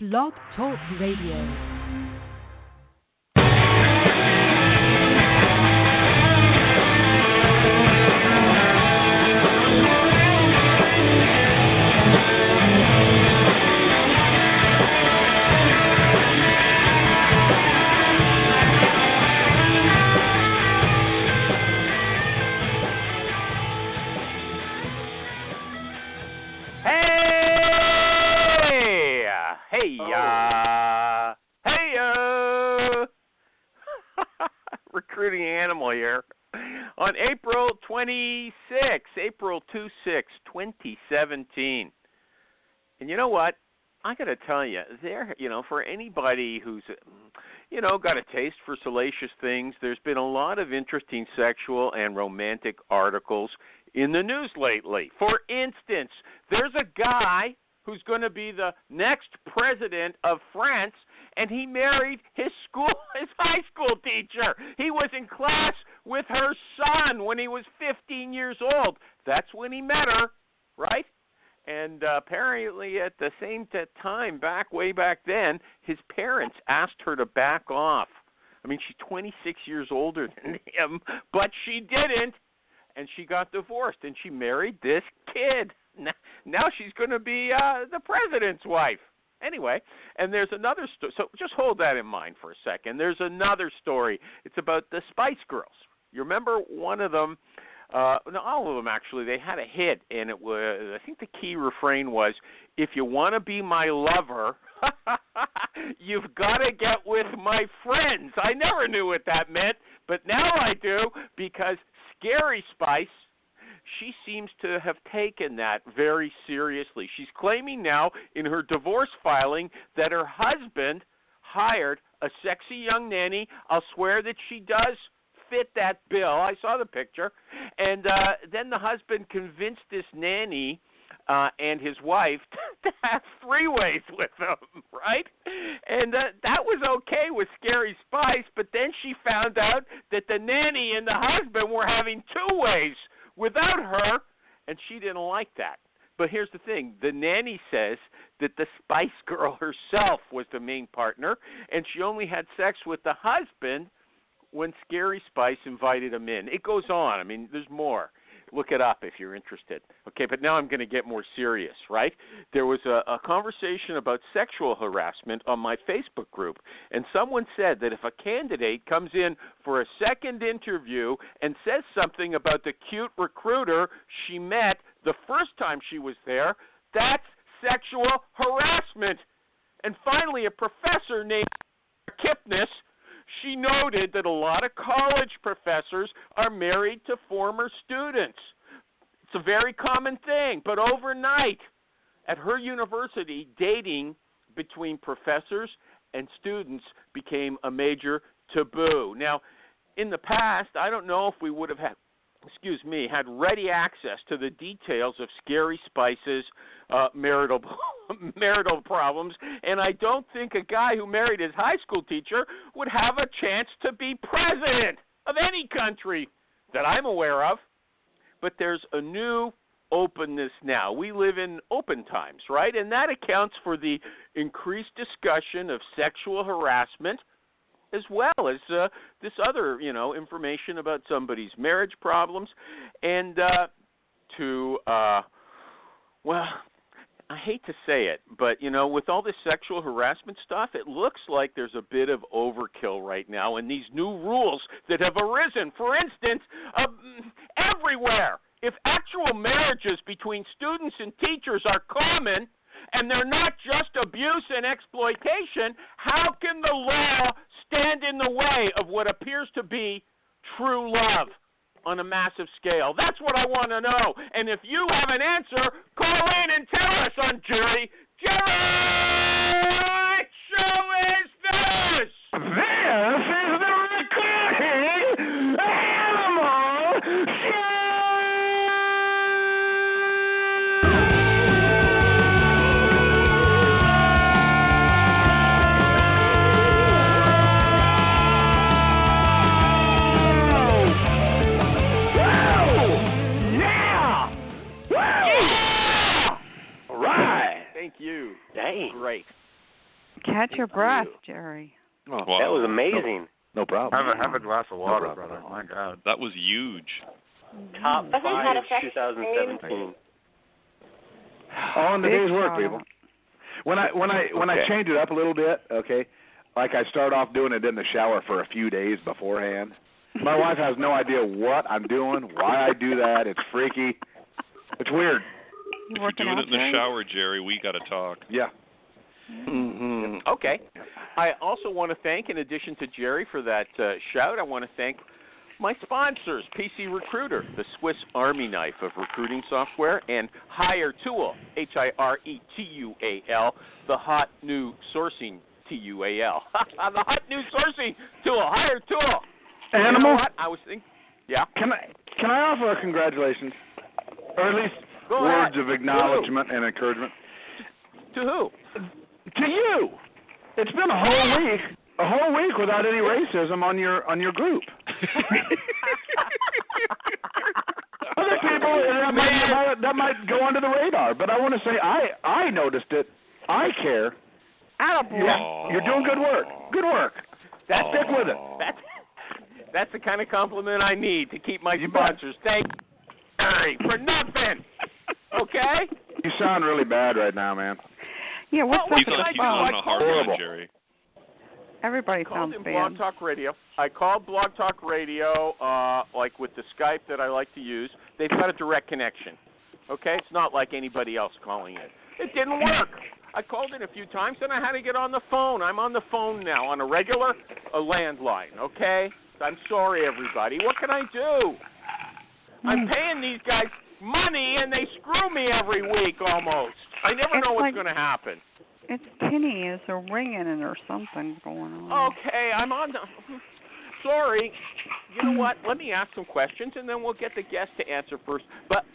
Blog Talk Radio. Recruiting animal here on April 2017. And you know what? I got to tell you, for anybody who's, got a taste for salacious things, there's been a lot of interesting sexual and romantic articles in the news lately. For instance, there's a guy who's going to be the next president of France, and he married his high school teacher. He was in class with her son when he was 15 years old. That's when he met her, right? And apparently at the same time, way back then, his parents asked her to back off. I mean, she's 26 years older than him, but she didn't, and she got divorced, and she married this kid. Now she's going to be the president's wife. Anyway, and there's another story. So just hold that in mind for a second. There's another story. It's about the Spice Girls. You remember one of them? No, all of them actually. They had a hit, and it was. I think the key refrain was, "If you want to be my lover, you've got to get with my friends." I never knew what that meant, but now I do, because Scary Spice, she seems to have taken that very seriously. She's claiming now in her divorce filing that her husband hired a sexy young nanny. I'll swear that she does fit that bill. I saw the picture. And then the husband convinced this nanny and his wife to have three-ways with them, right? And that was okay with Scary Spice, but then she found out that the nanny and the husband were having two-ways without her, and she didn't like that. But here's the thing. The nanny says that the Spice Girl herself was the main partner, and she only had sex with the husband when Scary Spice invited him in. It goes on. I mean, there's more. Look it up if you're interested. Okay, but now I'm going to get more serious, right? There was a conversation about sexual harassment on my Facebook group, and someone said that if a candidate comes in for a second interview and says something about the cute recruiter she met the first time she was there, that's sexual harassment. And finally, a professor named Kipnis, she noted that a lot of college professors are married to former students. It's a very common thing. But overnight, at her university, dating between professors and students became a major taboo. Now, in the past, I don't know if we would have had ready access to the details of Scary Spice's marital problems, and I don't think a guy who married his high school teacher would have a chance to be president of any country that I'm aware of. But there's a new openness now. We live in open times, right? And that accounts for the increased discussion of sexual harassment, as well as this other, information about somebody's marriage problems. And I hate to say it, but, with all this sexual harassment stuff, it looks like there's a bit of overkill right now in these new rules that have arisen. For instance, everywhere, if actual marriages between students and teachers are common, and they're not just abuse and exploitation, how can the law stand in the way of what appears to be true love on a massive scale? That's what I want to know. And if you have an answer, call in and tell us on Jerry. What show is this? This is the Recruiting Animal Show! Thank you. Dang. Great. Catch your breath, Jerry. Oh, Wow. That was amazing. no problem. Have a glass of water, problem. brother. My God. That was huge. Top Hasn't had 5 a fresh 2017. All in the Big day's work, shout people. out. When I change it up a little bit, okay, like I start off doing it in the shower for a few days beforehand. My wife has no idea what I'm doing, why I do that. It's freaky. It's weird. You If working you're doing out, it in the Jerry? shower, Jerry, we got to talk. Yeah. Mm-hmm. Okay. I also want to thank, in addition to Jerry for that shout, I want to thank my sponsors, PC Recruiter, the Swiss Army knife of recruiting software, and Hire Tool, HIRETUAL, the hot new sourcing TUAL. The hot new sourcing tool, Hire Tool. Animal? You know what? I was thinking, yeah. Can I offer a congratulations, or at least Go words ahead. of acknowledgement and encouragement To who? to you? It's been a whole week without any racism on your group. Other people that might go under the radar, but I want to say I noticed it. I care. Attaboy. Yeah, you're doing good work. Good work. Stick with it. That's the kind of compliment I need to keep my You bet. sponsors. Thank you, Harry, for nothing. Okay? You sound really bad right now, man. Yeah, what's Oh, up He's with what the on, did I he's do? on a hard Horrible. one, Jerry. Everybody I called sounds in bad. Blog Talk Radio. I called Blog Talk Radio, like with the Skype that I like to use. They've got a direct connection. Okay? It's not like anybody else calling in. It didn't work. I called in a few times, and I had to get on the phone. I'm on the phone now on a landline, okay? I'm sorry, everybody. What can I do? I'm paying these guys money, and they screw me every week almost. I never It's know what's like- going to happen. It's tinny. Is there ringing and or something going on? Okay, I'm on the... Sorry. You know what? Let me ask some questions, and then we'll get the guest to answer first. But.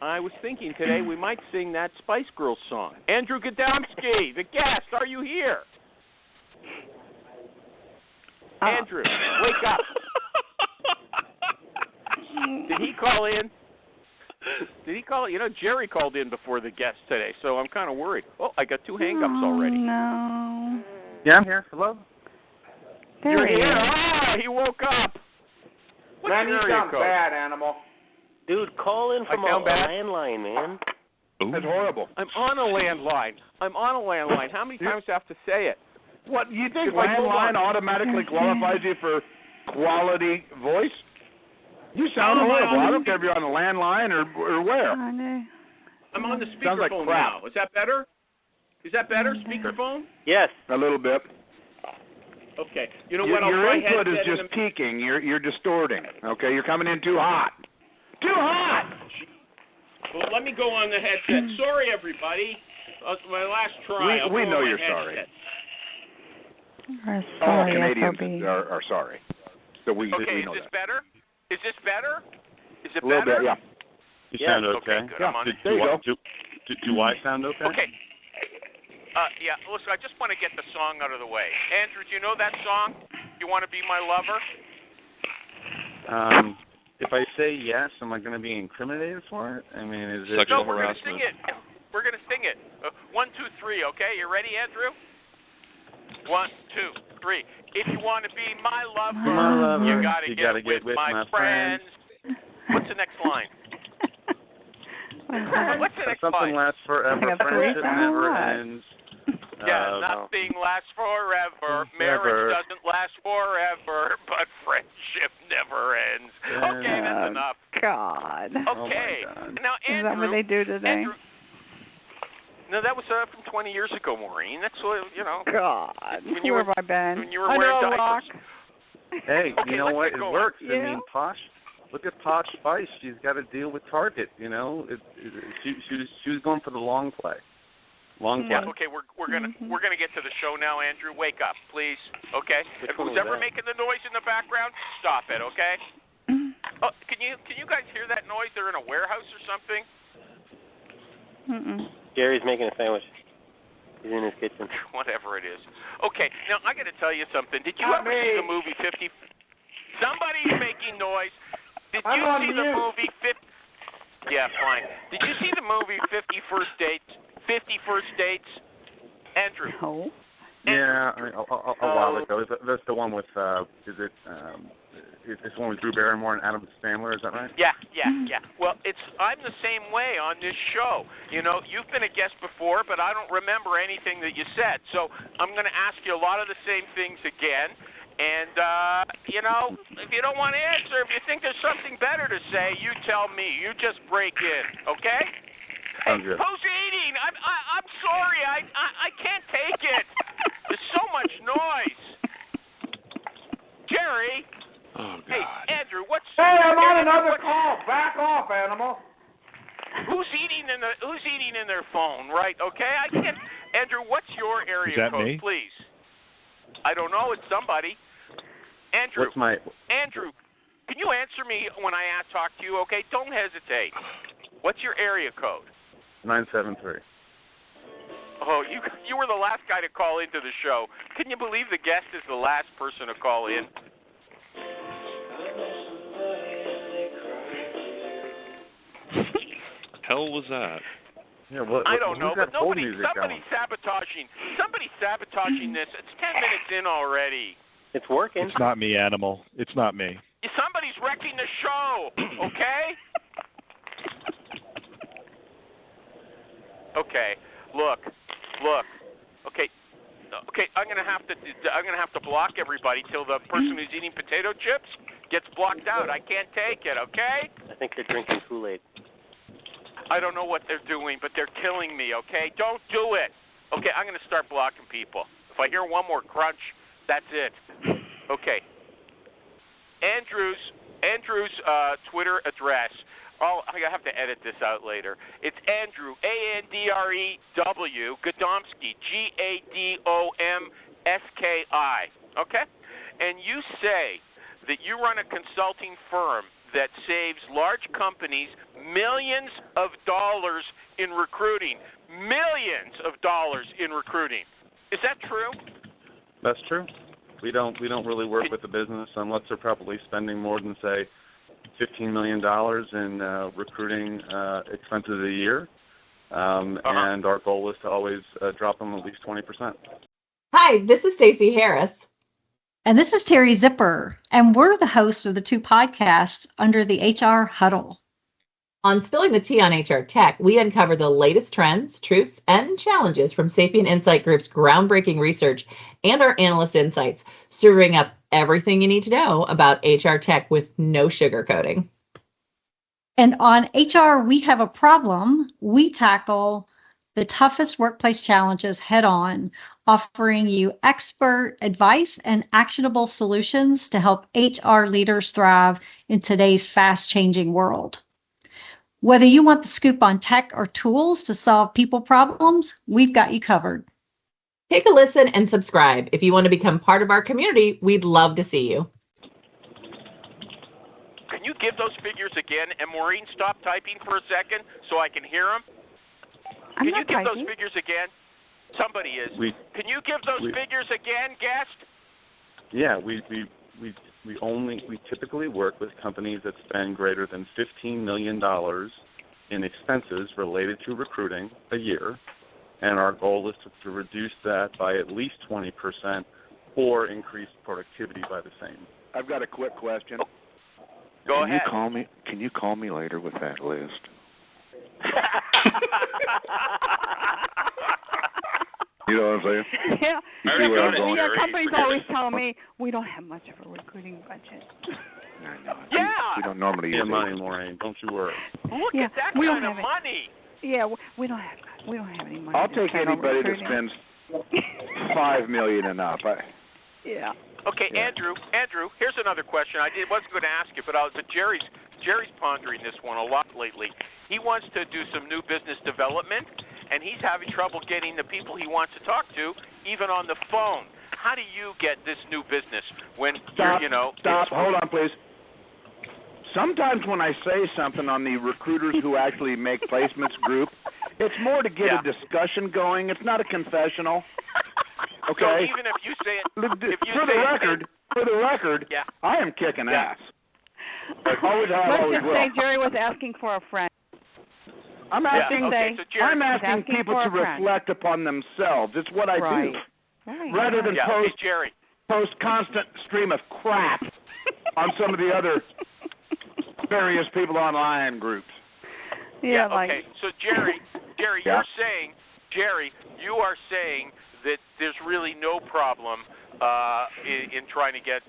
I was thinking today we might sing that Spice Girls song. Andrew Gadomski, the guest, are you here? Andrew, wake up. Did he call in? You know, Jerry called in before the guest today, so I'm kind of worried. Oh, I got 2 hang-ups already. No. Yeah, I'm here. Hello? There You're he here. is. Ah, he woke up. What's Man, you your area sound code? bad, animal. Dude, call in from a sound bad? landline, man. Ooh. That's horrible. I'm on a landline. How many times do I have to say it? What, you think If I hold landline on- automatically qualifies you for quality voice? You sound Oh, my horrible. I God. don't care if you're on the landline or where. Honey. I'm on the Sounds like speakerphone crap. now. Is that better? Speakerphone? Yes. A little bit. Okay. You know Your, what? I'll your try input is headset in just peaking. You're distorting. Okay, you're coming in too hot. Too hot. Well, let me go on the headset. Sorry, everybody. My last try. I'll We go know on my you're headset. We're All sorry, Canadians FOB. are sorry. So we Okay, know is this that. better? Is this better? Is it A little better? bit, yeah. You Yeah, sound okay, okay. good. I'm on Do, it. There you go. do I sound okay? Okay. Yeah, listen, I just want to get the song out of the way. Andrew, do you know that song? You Want to Be My Lover? If I say yes, am I going to be incriminated for it? I mean, is it... Sexual No, we're going to sing harassment. it. We're going to sing it. 1, 2, 3, okay? You ready, Andrew? 1, 2, 3. If you want to be my lover, My lover, you got to you get gotta with get with my my friends. What's the next line? What's the next Something line? lasts forever, I got friendship three never songs. ends. Yeah, nothing lasts forever. Marriage doesn't last forever, but friendship never ends. Okay, that's enough. God. Okay. Oh, my God. Now, Is that what Andrew. they do today? Andrew, no, that was from 20 years ago, Maureen. That's what, you know. God. When you Where were- have I been? when you were Under wearing a rock. diapers. Hey, Okay, you know let's what? get It going. works. I Yeah. mean, Posh. Look at Posh Spice. She's got to deal with Target. You know, she was going for the long play. Long play. Yeah, okay, we're gonna get to the show now, Andrew. Wake up, please. Okay? If one who's was ever that? making the noise in the background, stop it, okay? Oh, can you guys hear that noise? They're in a warehouse or something? Mm-mm. Gary's making a sandwich. He's in his kitchen. Whatever it is. Okay, now I got to tell you something. Did you Not ever see me. the movie 50? Somebody's making noise. Did I'm you on see the mute. movie 50? Yeah, fine. Did you see the movie 50 First Dates? 50 First Dates? Andrew. No. Yeah, I mean, a while ago. That's the one with, it's the one with Drew Barrymore and Adam Sandler, is that right? Yeah. Well, I'm the same way on this show. You know, you've been a guest before, but I don't remember anything that you said. So I'm going to ask you a lot of the same things again. And, you know, if you don't want to answer, if you think there's something better to say, you tell me. You just break in, okay? Sounds good. Who's eating? I'm sorry. I can't take it. There's so much noise. Jerry. Oh, God. Hey, Andrew, what's... Hey, I'm on Andrew, another call. Back off, animal. Who's eating in their phone, right? Okay, I can't... Andrew, what's your area Is that code, me? please? I don't know. It's somebody. Andrew. Andrew, can you answer me when I talk to you, okay? Don't hesitate. What's your area code? 973. Oh, you were the last guy to call into the show. Can you believe the guest is the last person to call in? Hell was that? Yeah, what, I don't know, who's but got hold music somebody's sabotaging this. It's 10 minutes in already. It's working. It's not me, Animal. It's not me. Somebody's wrecking the show, okay? Okay. Look. Okay, I'm gonna have to block everybody till the person who's eating potato chips gets blocked out. I can't take it, okay? I think they're drinking Kool-Aid. I don't know what they're doing, but they're killing me, okay? Don't do it. Okay, I'm gonna start blocking people. If I hear one more crunch, that's it. Okay. Andrew's Twitter address. Oh, I have to edit this out later. It's Andrew, Andrew, Gadomski, Gadomski. Okay? And you say that you run a consulting firm that saves large companies millions of dollars in recruiting. Millions of dollars in recruiting. Is that true? That's true. We don't really work with the business unless they're probably spending more than, say, $15 million in recruiting expenses a year, and our goal is to always drop them at least 20%. Hi, this is Stacey Harris. And this is Terry Zipper, and we're the host of the two podcasts under the HR Huddle. On Spilling the Tea on HR Tech, we uncover the latest trends, truths, and challenges from Sapient Insight Group's groundbreaking research and our analyst insights, serving up everything you need to know about HR tech with no sugarcoating. And on HR We Have a Problem, we tackle the toughest workplace challenges head on, offering you expert advice and actionable solutions to help HR leaders thrive in today's fast-changing world. Whether you want the scoop on tech or tools to solve people problems, we've got you covered. Take a listen and subscribe. If you want to become part of our community, we'd love to see you. Can you give those figures again? And Maureen, stop typing for a second so I can hear them. Can you give those figures again? Somebody is. Can you give those figures again, guest? Yeah, we typically work with companies that spend greater than $15 million in expenses related to recruiting a year, and our goal is to reduce that by at least 20% or increase productivity by the same. I've got a quick question. Go ahead. Can you call me later with that list? You know what I'm saying? Yeah. Companies always tell me we don't have much of a recruiting budget. I know. Yeah. We don't normally use money, Maureen. Don't you worry. Look at that kind of money. Yeah, we don't have any money. I'll take anybody that spends $5 million and up. Yeah. Okay, yeah. Andrew, here's another question. I wasn't going to ask you, but Jerry's pondering this one a lot lately. He wants to do some new business development, and he's having trouble getting the people he wants to talk to, even on the phone. How do you get this new business when Stop. Stop. Hold on, please. Sometimes when I say something on the recruiters who actually make placements group, it's more to get a discussion going. It's not a confessional. Okay. So even if you say it, for the record, yeah. I am kicking ass. Let's just say Jerry was asking for a friend. I'm asking, So Jerry, I'm asking people to reflect upon themselves. It's what I do. Right. Rather than post constant stream of crap on some of the other various people online groups. Yeah, okay. So Jerry, you're saying, you are saying that there's really no problem in trying to get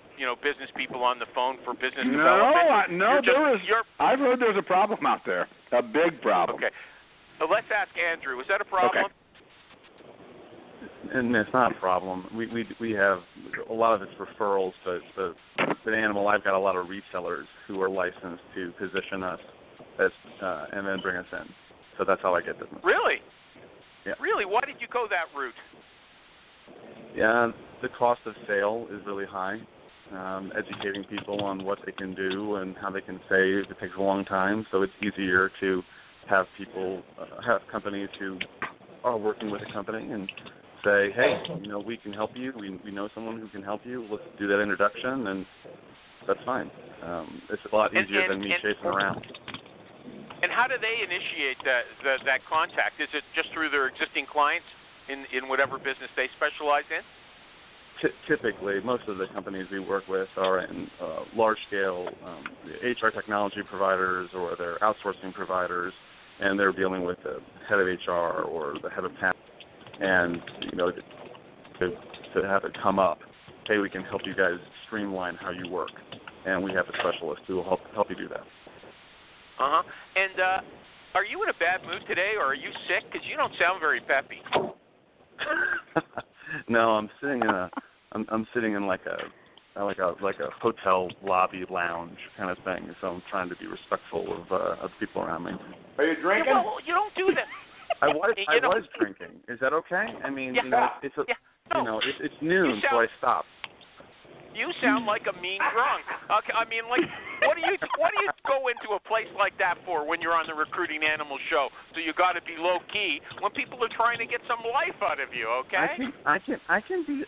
business people on the phone for business development. I've heard there's a problem out there, a big problem. Okay, so let's ask Andrew. Is that a problem? Okay. And it's not a problem. We have a lot of it's referrals, but at Animal, I've got a lot of resellers who are licensed to position us as and then bring us in. So that's how I get business. Really? Yeah. Really? Why did you go that route? Yeah, the cost of sale is really high. Educating people on what they can do and how they can save, it takes a long time, so it's easier to have people, have companies who are working with a company and say, hey, we can help you. We know someone who can help you. Let's do that introduction, and that's fine. It's a lot easier than me chasing around. And how do they initiate that contact? Is it just through their existing clients in whatever business they specialize in? Typically, most of the companies we work with are in large-scale HR technology providers or they're outsourcing providers, and they're dealing with the head of HR or the head of talent. And, to have it come up, hey, we can help you guys streamline how you work. And we have a specialist who will help you do that. Uh-huh. And are you in a bad mood today, or are you sick? Because you don't sound very peppy. No, I'm sitting in like a hotel lobby lounge kind of thing. So I'm trying to be respectful of the people around me. Are you drinking? Yeah, well, you don't do that. I was drinking. Is that okay? I mean, it's noon, so I stopped. You sound like a mean drunk. Okay, I mean, like, what do you go into a place like that for when you're on the Recruiting Animal show? So you got to be low key when people are trying to get some life out of you. Okay? I can be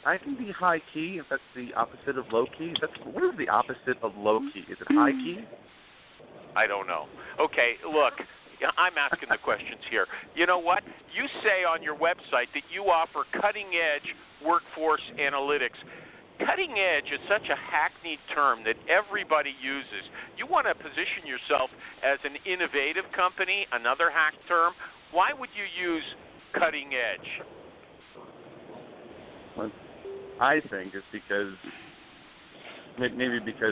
high key if that's the opposite of low key. What is the opposite of low key? Is it high key? I don't know. Okay, look. I'm asking the questions here. You know what? You say on your website that you offer cutting-edge workforce analytics. Cutting edge is such a hackneyed term that everybody uses. You want to position yourself as an innovative company, another hack term. Why would you use cutting edge? Well, I think it's because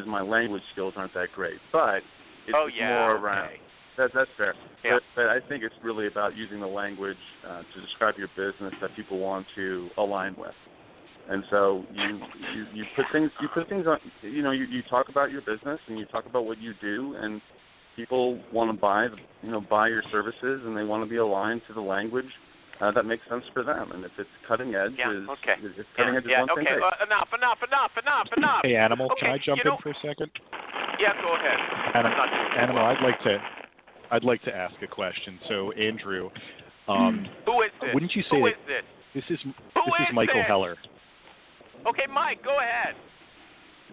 my language skills aren't that great, but it's more around. That's fair. Yeah. But I think it's really about using the language to describe your business that people want to align with. And so you put things on. You talk about your business and you talk about what you do, and people want to buy your services, and they want to be aligned to the language that makes sense for them. And if it's cutting edge, if cutting edge is one thing. Okay, enough. Hey, Animal, okay, can I jump in for a second? Yeah, go ahead. Animal, I'd like to ask a question. So, Andrew, who is this? Wouldn't you say this is Michael Heller? Okay, Mike, go ahead.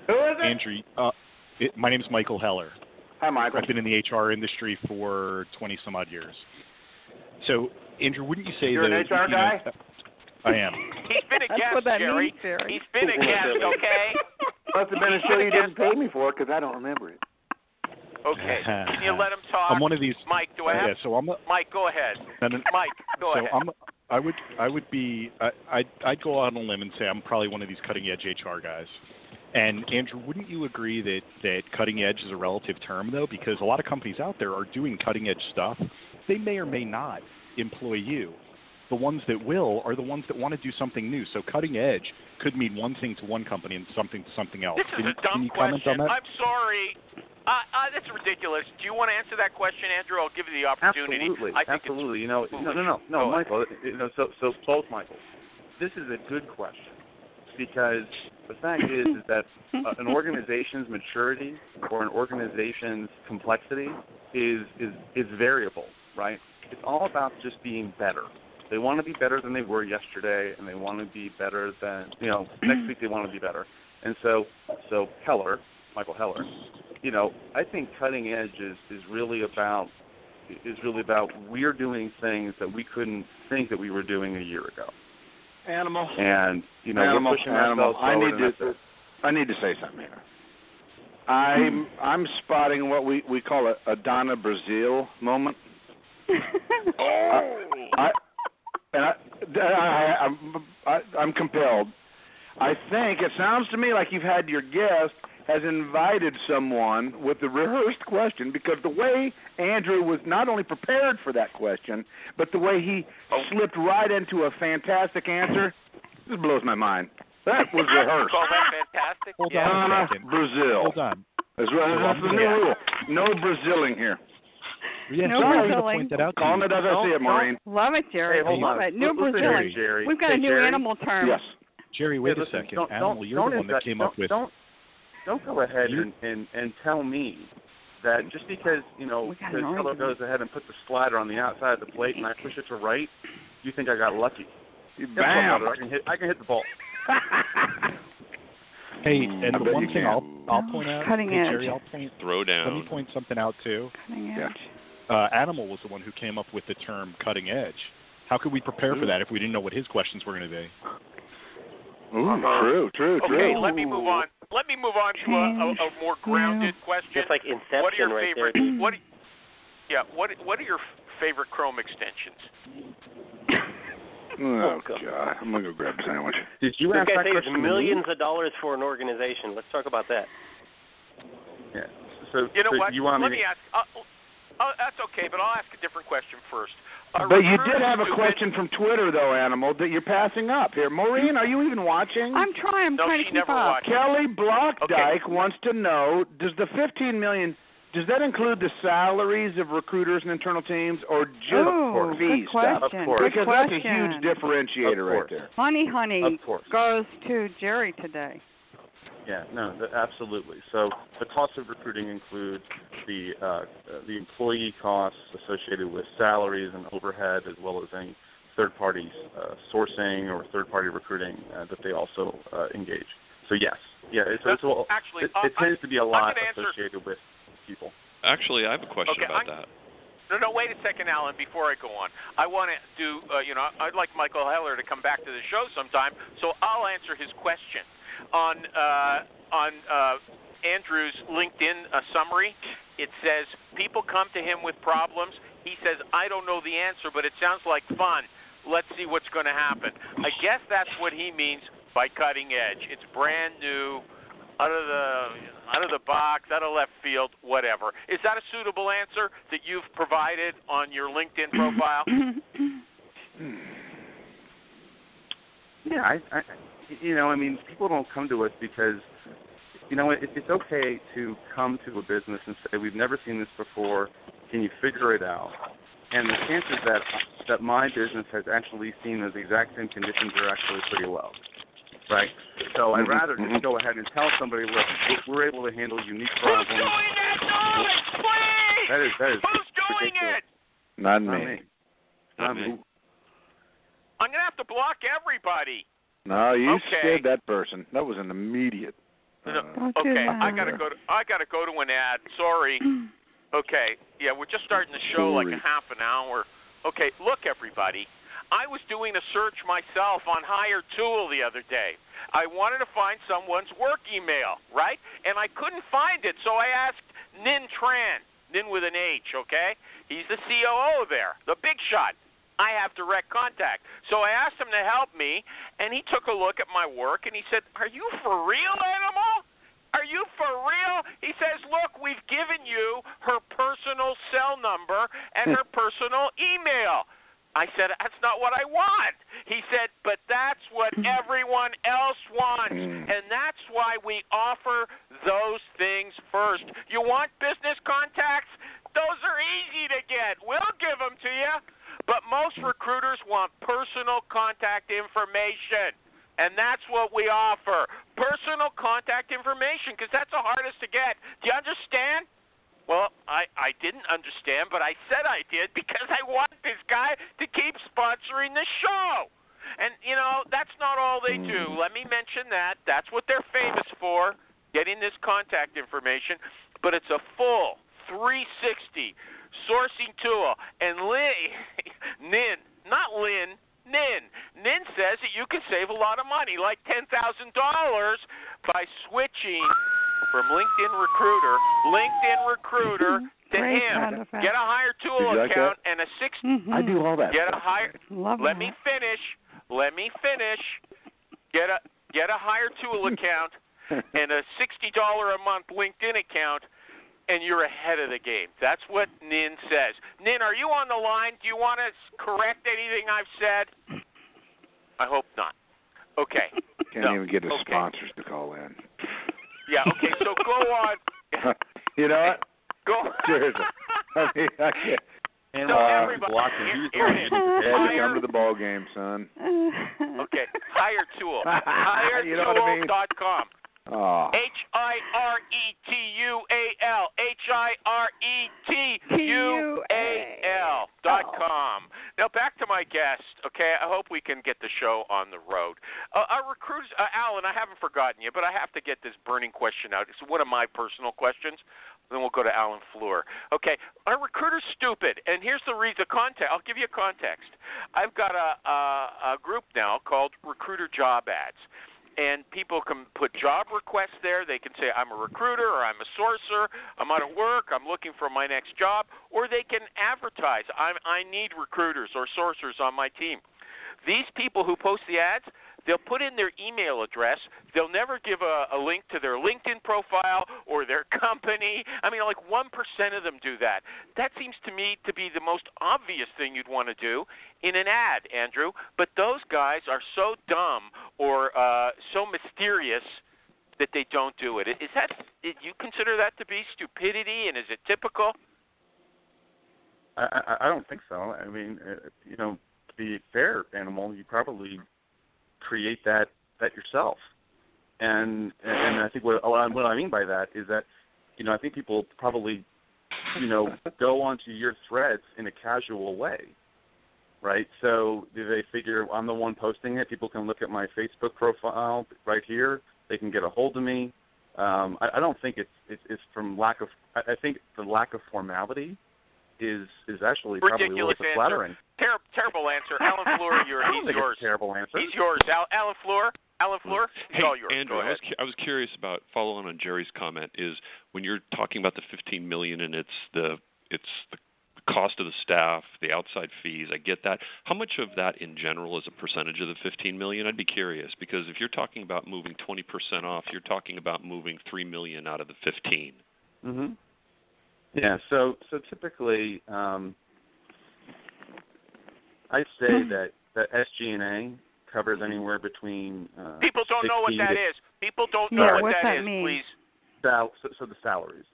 Who is it? Andrew, my name is Michael Heller. Hi, Michael. I've been in the HR industry for 20-some odd years. So, Andrew, wouldn't you say You're an HR guy? I am. He's been a guest, Jerry. He's been a guest, okay? Must have been a show you didn't pay me for because I don't remember it. Okay. Can you let him talk? I'm one of these. Mike, do I have? Yeah. So I'm. Mike, go ahead. Mike, go ahead. I'd go out on a limb and say I'm probably one of these cutting edge HR guys. And Andrew, wouldn't you agree that cutting edge is a relative term though? Because a lot of companies out there are doing cutting edge stuff. They may or may not employ you. The ones that will are the ones that want to do something new. So cutting edge could mean one thing to one company and something to something else. This is a dumb question. I'm sorry. That's ridiculous. Do you want to answer that question, Andrew? I'll give you the opportunity. Absolutely. No, Michael. So both Michaels. This is a good question because the fact is that an organization's maturity or an organization's complexity is variable, right? It's all about just being better. They want to be better than they were yesterday, and they want to be better than next week. They want to be better, and so Michael Heller. I think cutting edge is really about is really about we're doing things that we couldn't think that we were doing a year ago. Animal. And we're pushing ourselves forward. I need to say something here. I'm spotting what we call a Donna Brazil moment. I'm compelled. I think it sounds to me like you've had your guest has invited someone with the rehearsed question, because the way Andrew was not only prepared for that question, but the way he slipped right into a fantastic answer, this blows my mind. That was rehearsed. Call that fantastic? Hold on a second. Brazil. Hold on. That's the new rule. No Braziling here. Yeah, No sorry to Braziling. point that out to Calling you. it as I see it, Maureen. Love it, Jerry. Hey, hold Love on. it. New Listen, Brazilian. Jerry. We've got a new Jerry? animal term. Yes. Jerry, wait listen, a second. don't Animal, you're the one that came up with. Don't go ahead and tell me that just because the fellow goes ahead and puts the slider on the outside of the plate and I push it to right, you think I got lucky. Bam! I can hit the ball. Hey, and the one thing I'll point out, Cutting edge. Jerry, Throw down. let me point something out too. Cutting edge. Animal was the one who came up with the term cutting edge. How could we prepare for that if we didn't know what his questions were going to be? Ooh, true. Okay, let me move on. Let me move on to a more grounded question. Just like Inception what are your right favorite? there. What are your favorite Chrome extensions? Oh God, I'm gonna go grab a sandwich. Did you This ask guy that saves question? millions of dollars for an organization. Let's talk about that. Yeah. So You know so what? You want Let me me ask. That's okay, but I'll ask a different question first. But you did have a question from Twitter, though, Animal, that you're passing up here. Maureen, are you even watching? I'm trying. No, trying she to keep never up. watched. Kelly Blockdyke wants to know: does the $15 million does that include the salaries of recruiters and internal teams, or just fee good stuff? question. Of course. Because Good that's a question. huge differentiator right there. Honey Of course. goes to Jerry today. Yeah, no, absolutely. So the cost of recruiting includes the employee costs associated with salaries and overhead, as well as any third-party sourcing or third-party recruiting that they also engage. So yes, it tends to be a lot associated with people. Actually, I have a question about that. No, wait a second, Alan, before I go on. I want to do, I'd like Michael Heller to come back to the show sometime, so I'll answer his question. On Andrew's LinkedIn summary, it says, people come to him with problems. He says, I don't know the answer, but it sounds like fun. Let's see what's going to happen. I guess that's what he means by cutting edge. It's brand new, out of the box, out of left field, whatever. Is that a suitable answer that you've provided on your LinkedIn profile? Yeah, I mean, people don't come to us because, it's okay to come to a business and say, we've never seen this before, can you figure it out? And the chances that my business has actually seen those exact same conditions are actually pretty low, right? So I'd rather just go ahead and tell somebody, look, we're able to handle unique problems. Who's doing that noise, please? That is Who's doing ridiculous. it? Not me. Not me. I'm going to have to block everybody. No, you Okay. scared that person. That was an immediate. Okay, I gotta go to an ad. Sorry. Okay, yeah, we're just starting the show like a half an hour. Okay, look, everybody. I was doing a search myself on Hired Tool the other day. I wanted to find someone's work email, right? And I couldn't find it, so I asked Nin Tran, Nin with an H, okay? He's the COO there, the big shot. I have direct contact. So I asked him to help me, and he took a look at my work, and he said, are you for real, Animal? Are you for real? He says, look, we've given you her personal cell number and her personal email. I said, that's not what I want. He said, but that's what everyone else wants, and that's why we offer those things first. You want business contacts? Those are easy to get. We'll give them to you. But most recruiters want personal contact information, and that's what we offer, personal contact information, because that's the hardest to get. Do you understand? Well, I didn't understand, but I said I did because I want this guy to keep sponsoring the show. And, that's not all they do. Let me mention that. That's what they're famous for, getting this contact information. But it's a full 360 sourcing tool. And Nin says that you can save a lot of money, like $10,000 by switching from LinkedIn Recruiter to him. Get a Hire Tool account and a I do all that. Get a Hire. Love Let that. me finish. Get a Hire Tool account and a $60 a month LinkedIn account, and you're ahead of the game. That's what Nin says. Nin, are you on the line? Do you want to correct anything I've said? I hope not. Okay. Can't even get his sponsors to call in. Yeah, okay, so go on. You know what? Go. Seriously. I mean, I can't. And So everybody, here it is. Come to the ball game, son. Okay, Hire Tool. You know what I mean? HireTool.com. Oh. HireTual.com. Now back to my guest. Okay, I hope we can get the show on the road. Our recruiters, Alan, I haven't forgotten you, but I have to get this burning question out. It's one of my personal questions. Then we'll go to Alan Fleur. Okay, are recruiters stupid? And here's the context. I'll give you a context. I've got a group now called Recruiter Job Ads. And people can put job requests there. They can say, I'm a recruiter, or I'm a sourcer, I'm out of work, I'm looking for my next job. Or they can advertise, I need recruiters or sourcers on my team. These people who post the ads, they'll put in their email address. They'll never give a link to their LinkedIn profile or their company. I mean, like 1% of them do that. That seems to me to be the most obvious thing you'd want to do in an ad, Andrew. But those guys are so dumb or so mysterious that they don't do it. You consider that to be stupidity, and is it typical? I don't think so. I mean, to be fair, Animal, you probably create that yourself, and I think what I mean by that is that I think people probably go onto your threads in a casual way, right? So they figure I'm the one posting it. People can look at my Facebook profile right here. They can get a hold of me. I don't think it's from lack of. I think the lack of formality is actually probably a little bit flattering. Terrible answer. Alan Fleur, he's yours. Terrible answer. He's yours. Alan Fleur, hey, all yours. Andrew, Go ahead. I was curious about, following on Jerry's comment, is when you're talking about the $15 million and it's the cost of the staff, the outside fees, I get that. How much of that in general is a percentage of the $15 million? I'd be curious, because if you're talking about moving 20% off, you're talking about moving $3 million out of the 15. Mm-hmm. Yeah, so typically, I'd say that SG&A covers anywhere between people don't know what that is. People don't know what that is, mean? Please. So the salaries.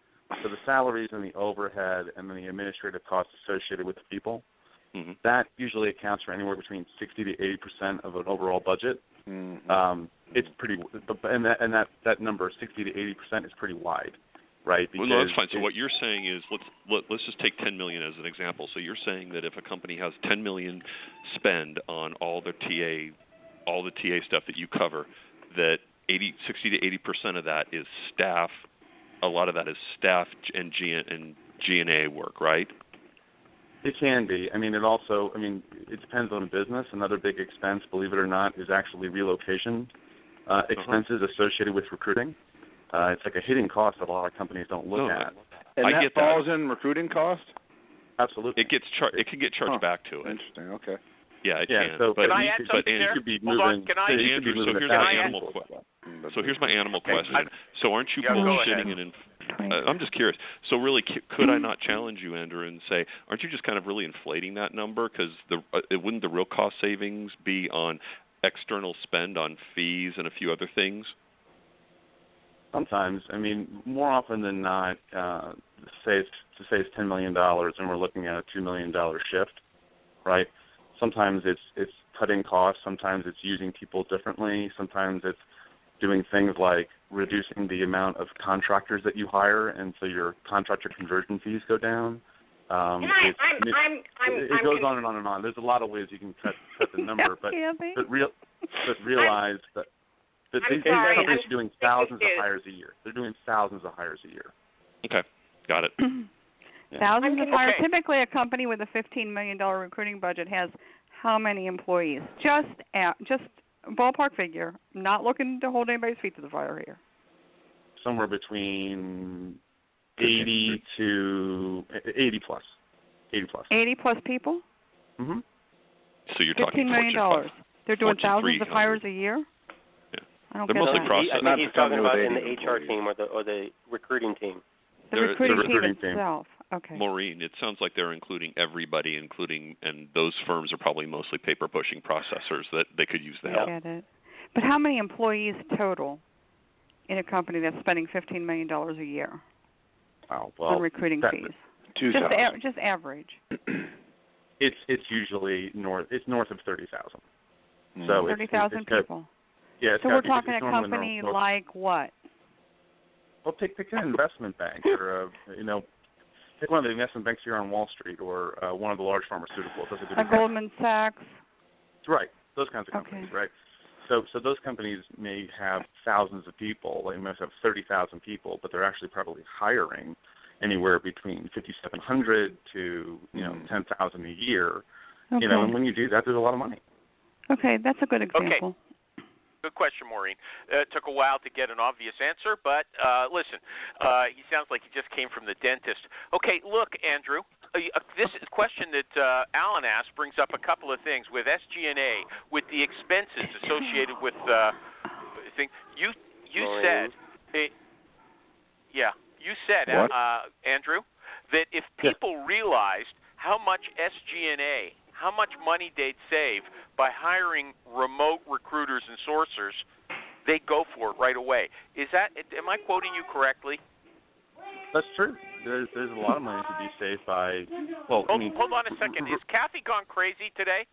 So the salaries and the overhead and then the administrative costs associated with the people, that usually accounts for anywhere between 60 to 80% of an overall budget. Mm-hmm. It's pretty, and that number 60 to 80% is pretty wide. Right. Well, no, that's fine. So what you're saying is, let's just take $10 million as an example. So you're saying that if a company has $10 million spend on all the TA stuff that you cover, that 60 to 80% of that is staff. A lot of that is staff and G&A work, right? It can be. I mean, it depends on the business. Another big expense, believe it or not, is actually relocation expenses associated with recruiting. It's like a hidden cost that a lot of companies don't look at. And that falls in recruiting cost? Absolutely. It can get charged back to it. Interesting. Okay. Yeah, it can. So, can I add something there? Hold on. Can I? Andrew, so here's my animal question. So aren't you bullshitting and I'm just curious. So really, could I not challenge you, Andrew, and say, aren't you just kind of really inflating that number? Because wouldn't the real cost savings be on external spend on fees and a few other things? Sometimes. I mean, more often than not, say it's $10 million and we're looking at a $2 million shift, right? Sometimes it's cutting costs. Sometimes it's using people differently. Sometimes it's doing things like reducing the amount of contractors that you hire, and so your contractor conversion fees go down. It goes on and on and on. There's a lot of ways you can cut the number, but realize that these companies are doing thousands of hires a year. They're doing thousands of hires a year. Okay, got it. Thousands of hires. Typically, a company with a $15 million recruiting budget has how many employees? Just ballpark figure. Not looking to hold anybody's feet to the fire here. Somewhere between 80 to 80 plus. 80 plus. 80 plus people? Mm-hmm. So you're talking $15 million. They're doing thousands of hires a year? Yeah. I don't They're get mostly that. process. I think he's talking about in the HR team or the recruiting team. The recruiting team itself. Okay. Maureen, it sounds like they're including everybody, and those firms are probably mostly paper pushing processors that they could use the help. I get it. But how many employees total in a company that's spending $15 million a year on recruiting fees? 2,000. Just average. It's usually north of 30,000. So 30,000 people. Yeah. So we're talking a company like what? Well, pick an investment bank, or pick one of the investment banks here on Wall Street, or one of the large pharmaceuticals. Goldman Sachs. Right, those kinds of companies, right? So those companies may have thousands of people. They must have 30,000 people, but they're actually probably hiring anywhere between 5,700 to 10,000 a year. Okay. And when you do that, there's a lot of money. Okay, that's a good example. Okay. Good question, Maureen. It took a while to get an obvious answer, but listen, he sounds like he just came from the dentist. Okay, look, Andrew, this question that Alan asked brings up a couple of things with SG&A, with the expenses associated with things. You said, Andrew, that if people realized how much SG&A, how much money they'd save by hiring remote recruiters and sourcers, they'd go for it right away. Am I quoting you correctly? That's true. There's a lot of money to be saved by. Well, hold on a second. Is Kathy gone crazy today?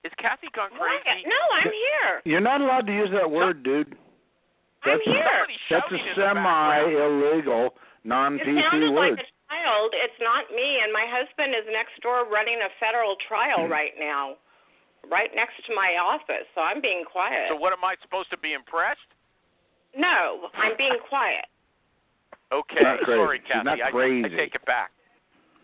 Is Kathy gone crazy? No, I'm here. You're not allowed to use that word, dude. I'm here. That's a semi-illegal, non-PC It sounded word. like a child. It's not me, and my husband is next door running a federal trial right now, right next to my office, so I'm being quiet. So what, am I supposed to be impressed? No, I'm being quiet. Okay, sorry, Kathy. I take it back.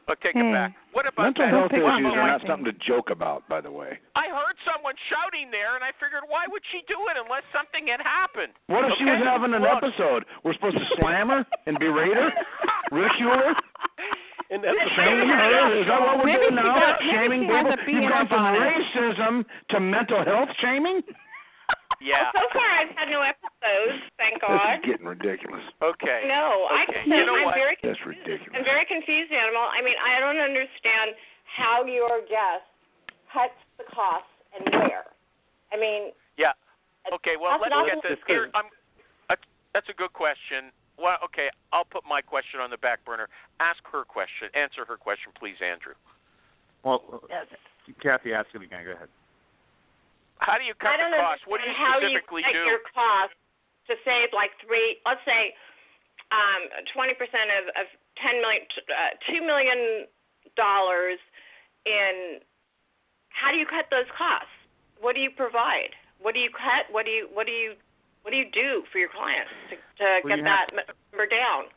I'll take it back. What about mental health issues are not something to joke about, by the way. I heard someone shouting there, and I figured, why would she do it unless something had happened? What if she was having an episode? We're supposed to slam her and berate her, ridicule her, shame her? Is that what we're doing now? Shaming people? You've gone from racism to mental health shaming? Yeah. Well, so far, I've had no episodes, thank God. This is getting ridiculous. Okay. No, I'm very confused. That's ridiculous. I'm very confused, Animal. I mean, I don't understand how your guest cuts the costs and where. I mean. Yeah. Okay. Well, let's get this here. That's a good question. Well, okay. I'll put my question on the back burner. Ask her question. Answer her question, please, Andrew. Well, Kathy, ask it again. Go ahead. How do you cut the cost? What do you specifically do? How do you cut your cost to save let's say 20% of $10 million, $2 million in? How do you cut those costs? What do you provide? What do you cut? What do you do for your clients to get that number down?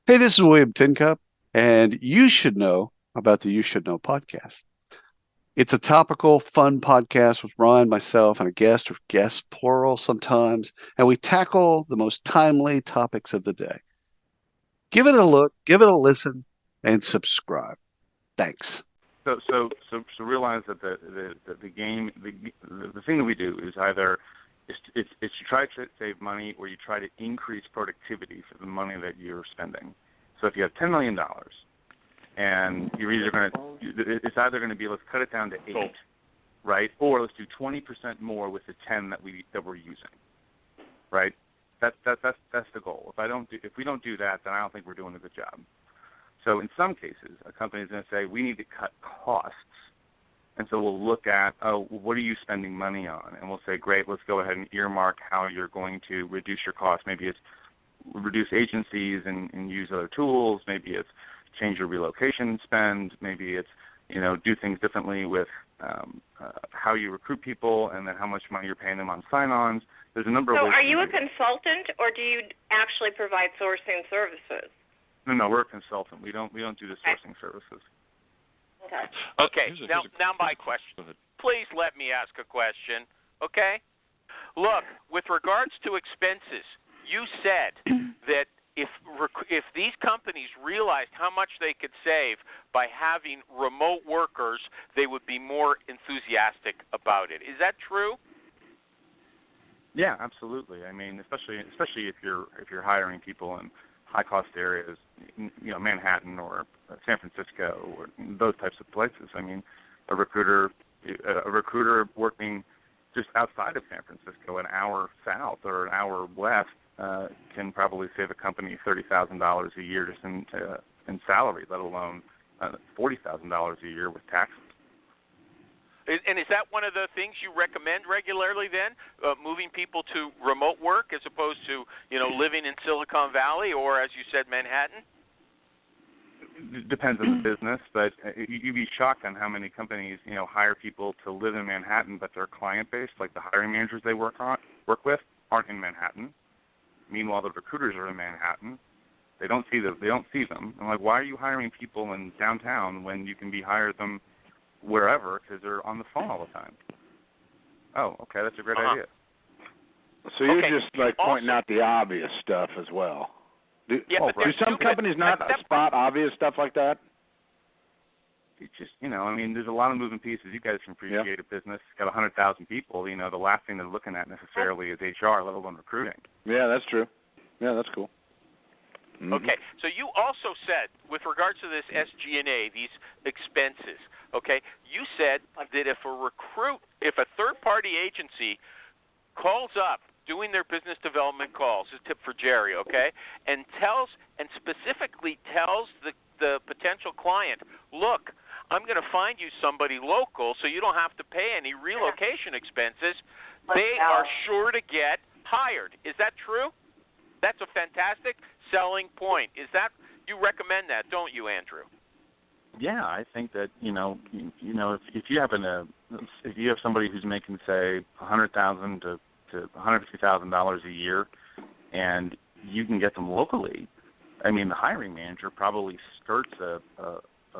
Hey, this is William Tincup, and you should know about the You Should Know podcast. It's a topical, fun podcast with Ron, myself, and a guest, or guests, plural sometimes, and we tackle the most timely topics of the day. Give it a look, give it a listen, and subscribe. Thanks. So realize that the game, the thing that we do is either it's to try to save money, or you try to increase productivity for the money that you're spending. So if you have $10 million. And you're it's either going to be, let's cut it down to 8, right? Or let's do 20% more with the 10 that we're using, right? That's the goal. If we don't do that, then I don't think we're doing a good job. So in some cases, a company is going to say, we need to cut costs. And so we'll look at, what are you spending money on? And we'll say, great, let's go ahead and earmark how you're going to reduce your costs. Maybe it's reduce agencies and use other tools. Maybe it's change your relocation spend. Maybe it's, do things differently with how you recruit people, and then how much money you're paying them on sign-ons. There's a number of ways. So are you a consultant, or do you actually provide sourcing services? No, we're a consultant. We don't do the sourcing services. Okay. Okay. Now my question. Please let me ask a question. Okay. Look, with regards to expenses, you said that if these companies realized how much they could save by having remote workers, they would be more enthusiastic about it. Is that true? Yeah, absolutely. I mean, especially if you're hiring people in high-cost areas, Manhattan or San Francisco or those types of places. I mean, a recruiter working just outside of San Francisco, an hour south or an hour west, can probably save a company $30,000 a year just in salary, let alone $40,000 a year with taxes. And is that one of the things you recommend regularly then, moving people to remote work as opposed to, living in Silicon Valley or, as you said, Manhattan? It depends on the business, but you'd be shocked on how many companies, hire people to live in Manhattan, but their client base, like the hiring managers they work with, aren't in Manhattan. Meanwhile, the recruiters are in Manhattan. They don't see them. I'm like, why are you hiring people in downtown when you can hire them wherever, because they're on the phone all the time? Oh, okay, that's a great idea. So you're just pointing out the obvious stuff as well. Do some companies not spot obvious stuff like that? It's just, there's a lot of moving pieces. You guys can appreciate a business. It's got 100,000 people. The last thing they're looking at necessarily is HR, let alone recruiting. Yeah, that's true. Yeah, that's cool. Mm-hmm. Okay, so you also said, with regards to this SG&A, these expenses, okay, you said that if a third-party agency calls up, doing their business development calls, this is a tip for Jerry, okay, and specifically tells the potential client, look, I'm going to find you somebody local so you don't have to pay any relocation expenses, they are sure to get hired. Is that true? That's a fantastic selling point. Is that, you recommend that, don't you, Andrew? Yeah, I think that if you have somebody who's making, say, $100,000 to $150,000 a year, and you can get them locally, I mean, the hiring manager probably skirts a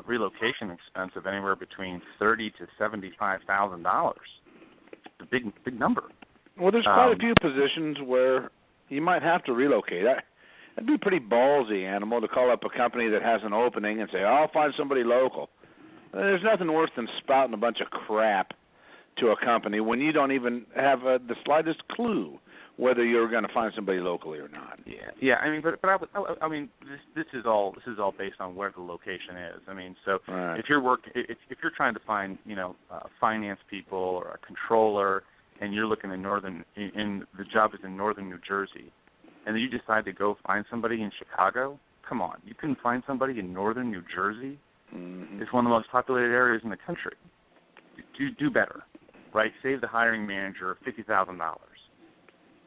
relocation expense of anywhere between $30,000 to $75,000. It's a big number. Well, there's quite a few positions where you might have to relocate. That'd be pretty ballsy, Animal, to call up a company that has an opening and say, I'll find somebody local. There's nothing worse than spouting a bunch of crap to a company when you don't even have the slightest clue whether you're going to find somebody locally or not. Yeah. I mean, but this is all based on where the location is. I mean, so right. if you're trying to find finance people or a controller, and you're looking in the job is in northern New Jersey, and then you decide to go find somebody in Chicago, come on, you couldn't find somebody in northern New Jersey? Mm-hmm. It's one of the most populated areas in the country. Do better, right? Save the hiring manager $50,000,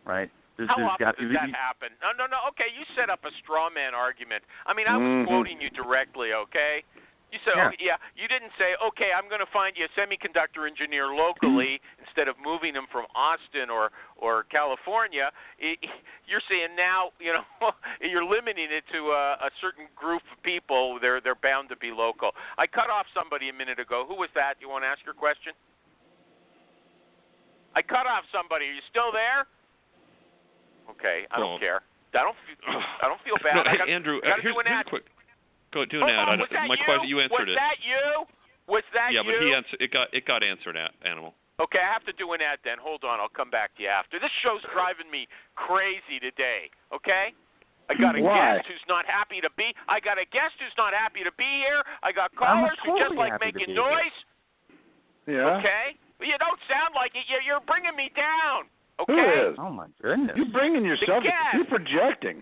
right? How often does that happen? No. Okay, you set up a straw man argument. I mean, I was quoting you directly, okay? You said, you didn't say, okay, I'm going to find you a semiconductor engineer locally instead of moving him from Austin or California. You're saying now, you're limiting it to a certain group of people. They're bound to be local. I cut off somebody a minute ago. Who was that? You want to ask your question? I cut off somebody. Are you still there? Okay, I don't care. I don't feel bad. No, Andrew, here's quick. Go do an ad. My question, you answered it. Was that you? Was that you? Yeah, but it got answered, Animal. Okay, I have to do an ad then. Hold on, I'll come back to you after. This show's driving me crazy today. Okay, I got a guest who's not happy to be. I got a guest who's not happy to be here. I got callers who just like making noise. Yeah. Okay, well, you don't sound like it. You're bringing me down. Okay. Who is? Oh my goodness. You're bringing yourself. You're projecting.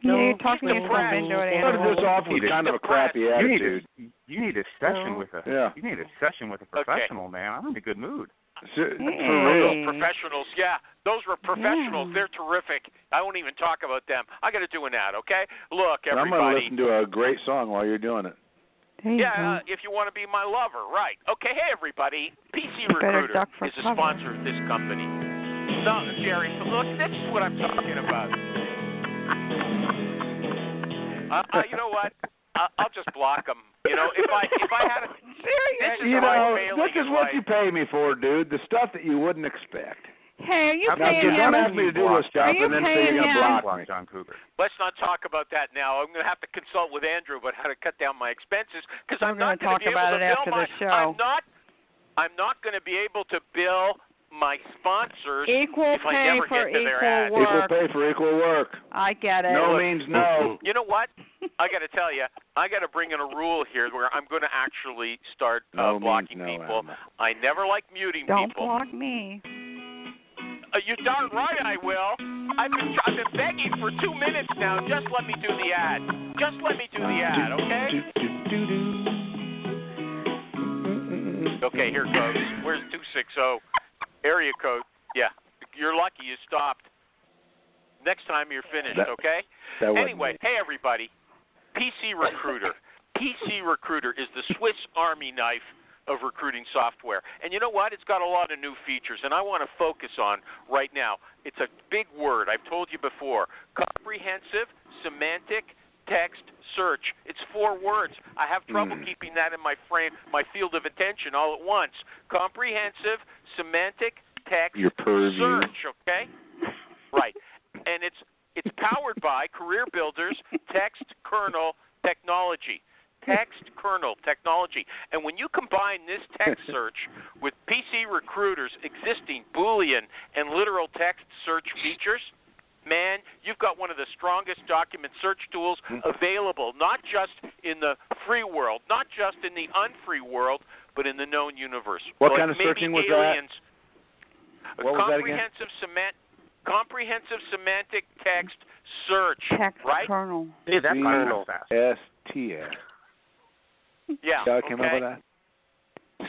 Yeah, you're talking yourself into it. Started this off with kind of a crappy attitude. You need a session with You need a session with a professional, man. I'm in a good mood. For real. Those professionals, those were professionals. They're terrific. I won't even talk about them. I got to do an ad, okay? Look, everybody. I'm going to listen to a great song while you're doing it. If you want to be my lover, right? Okay, hey everybody. PC Recruiter is a sponsor of this company. No, Jerry, look, this is what I'm talking about. You know what? I'll just block them. You know, if I had a this is what you pay me for, dude. The stuff that you wouldn't expect. Hey, are you now, paying him? Don't ask me to do this stuff and then say you're going to block me. John Cougar. Let's not talk about that now. I'm going to have to consult with Andrew about how to cut down my expenses because I'm not going to be able to bill my. I'm not going to be able to bill my sponsors if I never get to their ads. Equal pay for equal work. I get it. No means no. You know what? I got to tell you, I got to bring in a rule here where I'm going to actually start blocking people. I never like muting people. Don't block me. You're darn right I will. I've been begging for 2 minutes now. Just let me do the ad. Just let me do the ad, okay? Okay, here goes. Where's 260? Area code. Yeah, you're lucky you stopped. Next time you're finished, okay? Anyway, hey, everybody. PC Recruiter. PC Recruiter is the Swiss Army knife of recruiting software. And you know what? It's got a lot of new features, and I want to focus on right now. It's a big word. I've told you before. Comprehensive semantic text search. It's 4 words. I have trouble keeping that in my field of attention all at once. Comprehensive semantic text search, okay? Right. And it's powered by Career Builder's text kernel technology. Text kernel technology. And when you combine this text search with PC Recruiter's existing Boolean and literal text search features, man, you've got one of the strongest document search tools available, not just in the free world, not just in the unfree world, but in the known universe. What kind of searching was aliens, that? What was that again? Comprehensive semantic text search. Text right? kernel. Hey, that's kernel. STS. Yeah. I came up with that.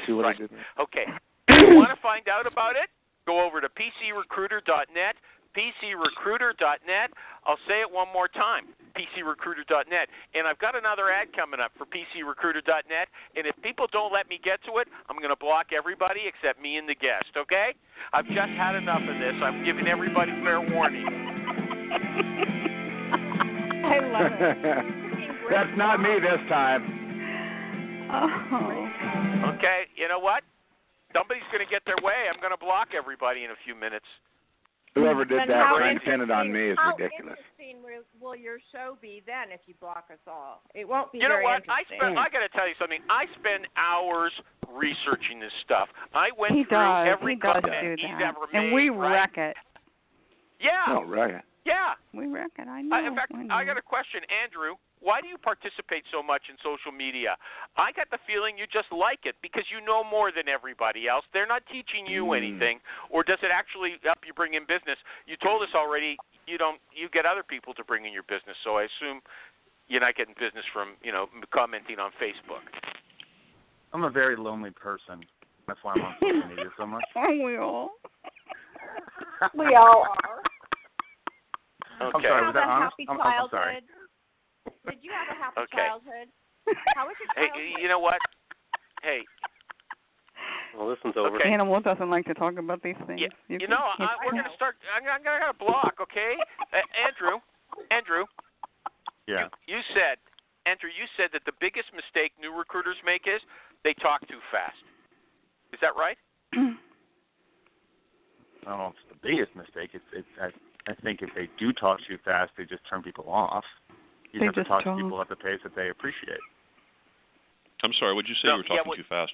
See what I did there? Okay. If you want to find out about it, go over to PCRecruiter.net. PCRecruiter.net. I'll say it one more time. PCRecruiter.net. And I've got another ad coming up for PCRecruiter.net. And if people don't let me get to it, I'm going to block everybody except me and the guest, okay? I've just had enough of this. I'm giving everybody fair warning. I love it. That's not me this time. Oh. Okay, you know what? Somebody's going to get their way. I'm going to block everybody in a few minutes. Whoever did that intended on me is ridiculous. How interesting will your show be then if you block us all? It won't be very interesting. I got to tell you something. I spend hours researching this stuff. I went through every comment he's ever made. And we wreck it. Yeah. Oh, right. Yeah. We wreck it. I know. In fact, I got a question, Andrew. Why do you participate so much in social media? I got the feeling you just like it because you know more than everybody else. They're not teaching you anything, or does it actually help you bring in business? You told us already you get other people to bring in your business, so I assume you're not getting business from, commenting on Facebook. I'm a very lonely person. That's why I'm on social media so much. Aren't we all? We all are. Okay. I'm sorry, was that honest? Happy I'm sorry. Did you have a happy childhood? How was your childhood? Hey, you know what? Hey. Well, this one's over. Okay. Animal doesn't like to talk about these things. Yeah. We're going to start. I'm going to block, okay? Andrew. Yeah. You said that the biggest mistake new recruiters make is they talk too fast. Is that right? I don't know if it's the biggest mistake. I think if they do talk too fast, they just turn people off. You have to talk to people at the pace that they appreciate. I'm sorry, would you say you were talking too fast?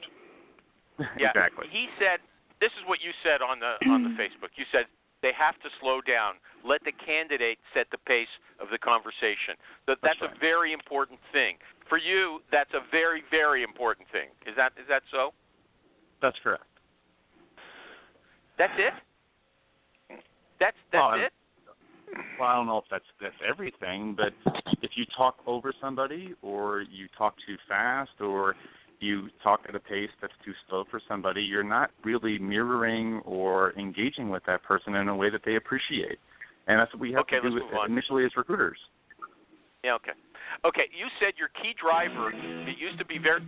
Yeah, exactly. He said, this is what you said on the Facebook. You said they have to slow down. Let the candidate set the pace of the conversation. That's right. A very important thing. For you, that's a very, very important thing. Is that so? That's correct. That's it? That's it? Well, I don't know if that's everything, but if you talk over somebody or you talk too fast or you talk at a pace that's too slow for somebody, you're not really mirroring or engaging with that person in a way that they appreciate. And that's what we have to do initially as recruiters. Yeah, okay. Okay, you said your key driver, it used to be very...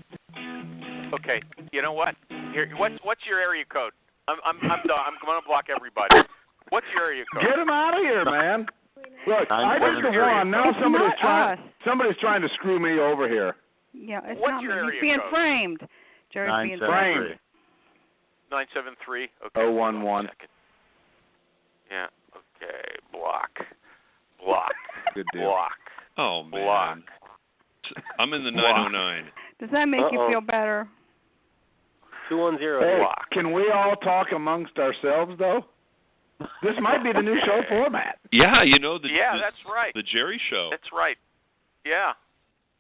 Okay, you know what? Here, what's your area code? I'm done. I'm going to block everybody. What's your area code? Get him out of here, man. Look, I just go on. Now somebody's trying to screw me over here. Yeah, it's What's not me. your area He's being code? framed. Jerry's being framed. 973. Okay. 011. Yeah. Okay. Block. Good deal. Block. Oh man. Block. I'm in the 909. Does that make you feel better? 210. Hey, can we all talk amongst ourselves though? This might be the new show format. Yeah, that's right. The Jerry Show. That's right. Yeah.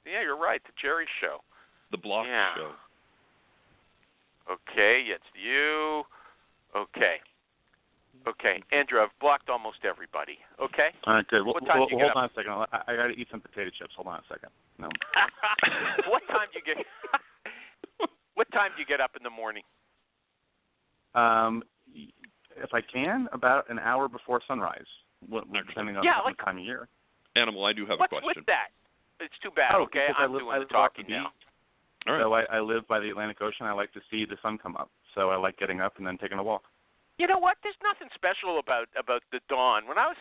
Yeah, you're right. The Jerry Show. The Block Show. Okay, it's you. Okay, Andrew, I've blocked almost everybody. Okay. All right, good. What time do you get hold up? on a second. I got to eat some potato chips. Hold on a second. No. What time do you get? What time do you get up in the morning? If I can, about an hour before sunrise, depending on the time of year. Animal, I do have a question. What's with that? It's too bad. Okay, I'm doing the talking now. All right. So I live by the Atlantic Ocean. I like to see the sun come up. So I like getting up and then taking a walk. You know what? There's nothing special about the dawn. When I was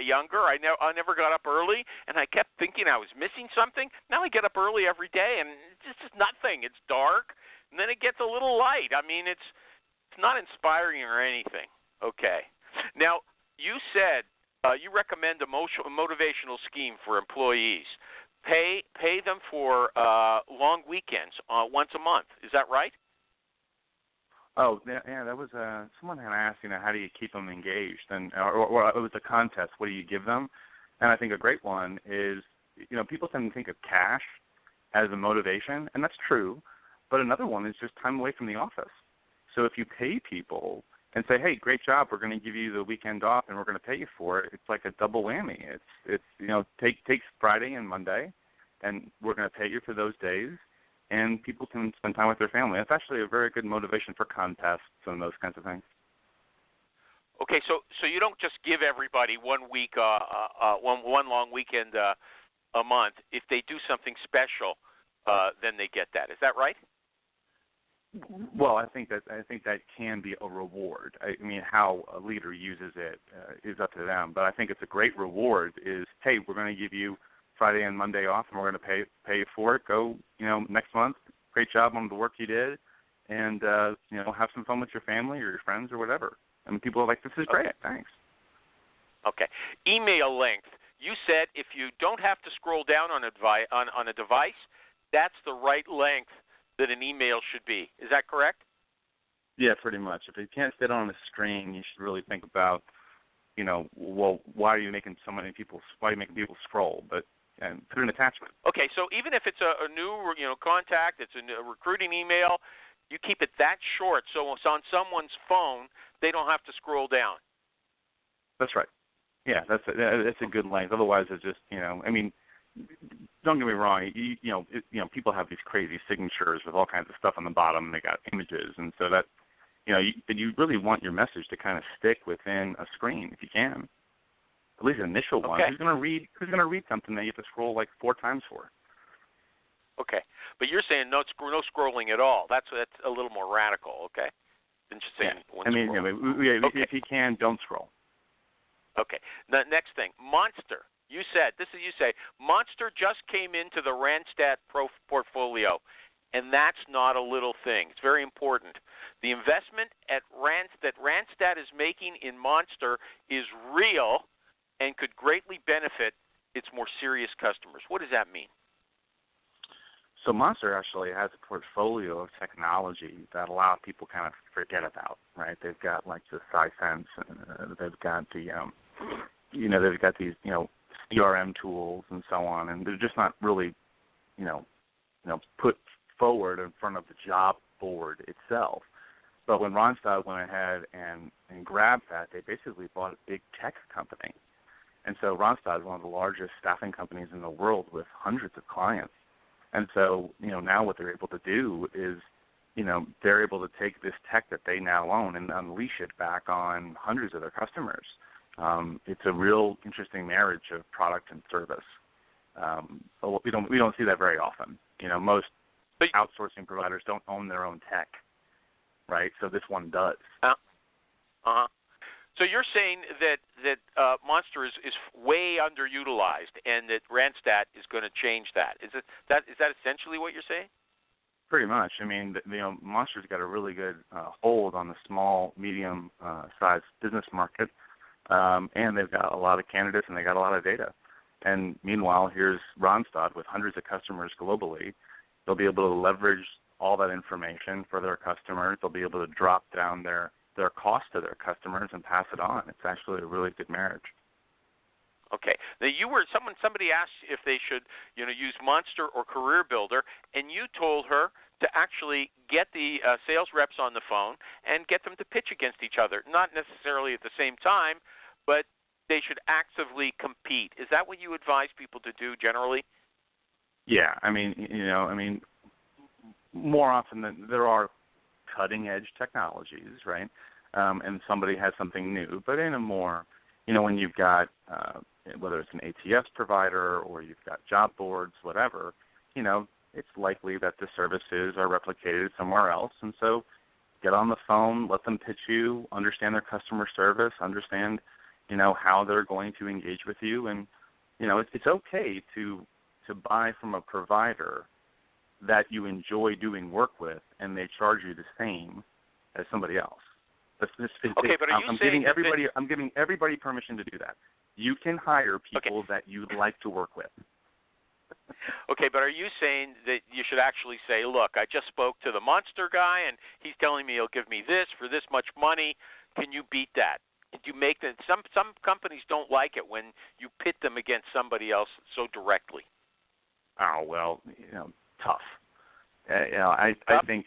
younger, I never got up early, and I kept thinking I was missing something. Now I get up early every day, and it's just nothing. It's dark, and then it gets a little light. I mean, it's not inspiring or anything. Okay. Now, you said you recommend a motivational scheme for employees. Pay them for long weekends once a month. Is that right? Oh, yeah, that was someone had asked, how do you keep them engaged? And or it was a contest. What do you give them? And I think a great one is, people tend to think of cash as a motivation, and that's true. But another one is just time away from the office. So if you pay people and say, hey, great job, we're going to give you the weekend off and we're going to pay you for it, it's like a double whammy. It's take Friday and Monday, and we're going to pay you for those days. And people can spend time with their family. That's actually a very good motivation for contests and those kinds of things. Okay, so you don't just give everybody 1 week, one long weekend a month. If they do something special, then they get that. Is that right? Well, I think that can be a reward. I mean, how a leader uses it is up to them. But I think it's a great reward. Is, hey, we're going to give you Friday and Monday off, and we're going to pay you for it. Go, next month. Great job on the work you did, and have some fun with your family or your friends or whatever. And people are like, this is great. Thanks. Okay. Email length. You said if you don't have to scroll down on a device, that's the right length that an email should be. Is that correct? Yeah, pretty much. If it can't fit on a screen, you should really think about, well, why are you making people scroll? And put an attachment. Okay, so even if it's a new contact, it's a recruiting email, you keep it that short so it's on someone's phone, they don't have to scroll down. That's right. Yeah, that's a good length. Otherwise, it's just don't get me wrong. People have these crazy signatures with all kinds of stuff on the bottom. And they got images, and so that you really want your message to kind of stick within a screen if you can. At least an initial one. Okay. Who's going to read something that you have to scroll like 4 times for? Okay, but you're saying no scrolling at all. That's a little more radical. Okay, than just saying one scroll. If you can, don't scroll. Okay. The next thing, Monster. You say Monster just came into the Randstad portfolio, and that's not a little thing. It's very important. The investment that Randstad is making in Monster is real and could greatly benefit its more serious customers. What does that mean? So Monster actually has a portfolio of technology that a lot of people kind of forget about, right? They've got like the SciSense, they've got they've got these CRM tools and so on, and they're just not really put forward in front of the job board itself. But when Randstad went ahead and grabbed that, they basically bought a big tech company. And so Randstad is one of the largest staffing companies in the world with hundreds of clients. And so, now what they're able to do is, they're able to take this tech that they now own and unleash it back on hundreds of their customers. It's a real interesting marriage of product and service. We don't see that very often. Most outsourcing providers don't own their own tech, right? So this one does. So you're saying that that Monster is way underutilized, and that Randstad is going to change that. Is that essentially what you're saying? Pretty much. I mean, Monster's got a really good hold on the small, medium-sized business market, and they've got a lot of candidates and they got a lot of data. And meanwhile, here's Randstad with hundreds of customers globally. They'll be able to leverage all that information for their customers. They'll be able to drop down their cost to their customers and pass it on. It's actually a really good marriage. Okay. Now somebody asked if they should, use Monster or Career Builder, and you told her to actually get the sales reps on the phone and get them to pitch against each other. Not necessarily at the same time, but they should actively compete. Is that what you advise people to do generally? Yeah. I mean, more often than there are cutting-edge technologies, right? And somebody has something new, but in a more, when you've got whether it's an ATS provider or you've got job boards, whatever, it's likely that the services are replicated somewhere else. And so get on the phone, let them pitch you, understand their customer service, understand, how they're going to engage with you. And, it's okay to buy from a provider that you enjoy doing work with and they charge you the same as somebody else. Okay, but I'm giving everybody permission to do that. You can hire people that you like to work with. Okay, but are you saying that you should actually say, look, I just spoke to the Monster guy, and he's telling me he'll give me this for this much money. Can you beat that? You make them. Some companies don't like it when you pit them against somebody else so directly. Oh well, tough. I think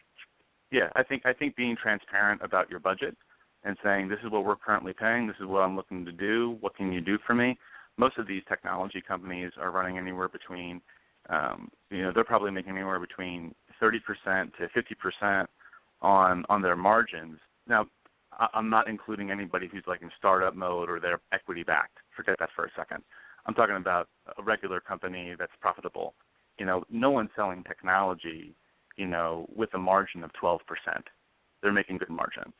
being transparent about your budget and saying this is what we're currently paying, this is what I'm looking to do, what can you do for me? Most of these technology companies are running anywhere between, they're probably making anywhere between 30% to 50% on their margins. Now, I'm not including anybody who's like in startup mode or they're equity backed. Forget that for a second. I'm talking about a regular company that's profitable. No one's selling technology, with a margin of 12%. They're making good margin.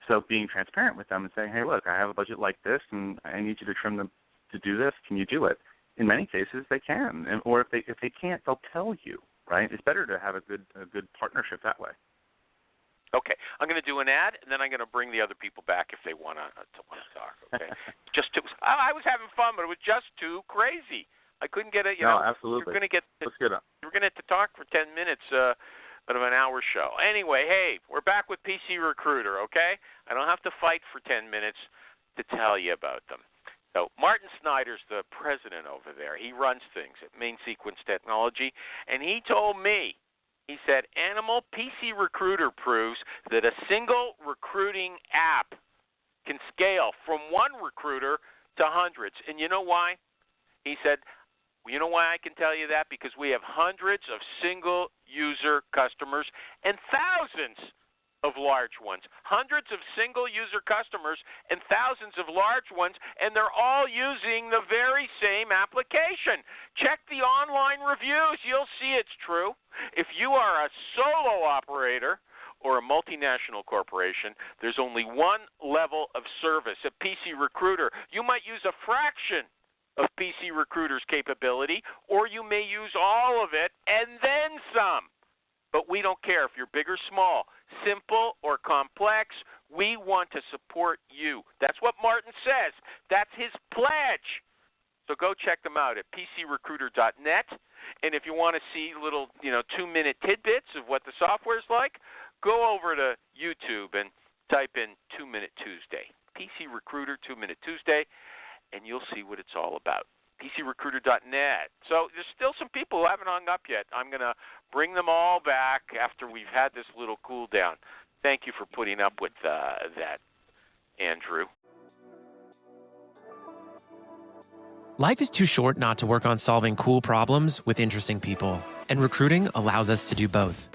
So being transparent with them and saying, hey, look, I have a budget like this, and I need you to trim them to do this. Can you do it? In many cases, they can. Or if they can't, they'll tell you, right? It's better to have a good partnership that way. Okay, I'm going to do an ad, and then I'm going to bring the other people back if they want to talk. Okay, I was having fun, but it was just too crazy. I couldn't get it. No, absolutely. You're going to get. Let's get up. You're going to have to talk for 10 minutes out of an hour show. Anyway, hey, we're back with PC Recruiter. Okay, I don't have to fight for 10 minutes to tell you about them. So Martin Snyder's the president over there. He runs things at Main Sequence Technology, and he told me. He said, Animal PC Recruiter proves that a single recruiting app can scale from one recruiter to hundreds. And you know why? He said, you know why I can tell you that? Because we have hundreds of single-user customers and thousands of large ones. Hundreds of single-user customers and thousands of large ones, and they're all using the very same application. Check the online reviews. You'll see it's true. If you are a solo operator or a multinational corporation, there's only one level of service at PC Recruiter. You might use a fraction of PC Recruiter's capability, or you may use all of it and then some. But we don't care if you're big or small, simple or complex. We want to support you. That's what Martin says. That's his pledge. So go check them out at pcrecruiter.net. And if you want to see little, 2-minute tidbits of what the software's like, go over to YouTube and type in 2-Minute Tuesday. PC Recruiter 2-Minute Tuesday, and you'll see what it's all about. PCRecruiter.net. So there's still some people who haven't hung up yet. I'm going to bring them all back after we've had this little cool down. Thank you for putting up with that, Andrew. Life is too short not to work on solving cool problems with interesting people, and recruiting allows us to do both.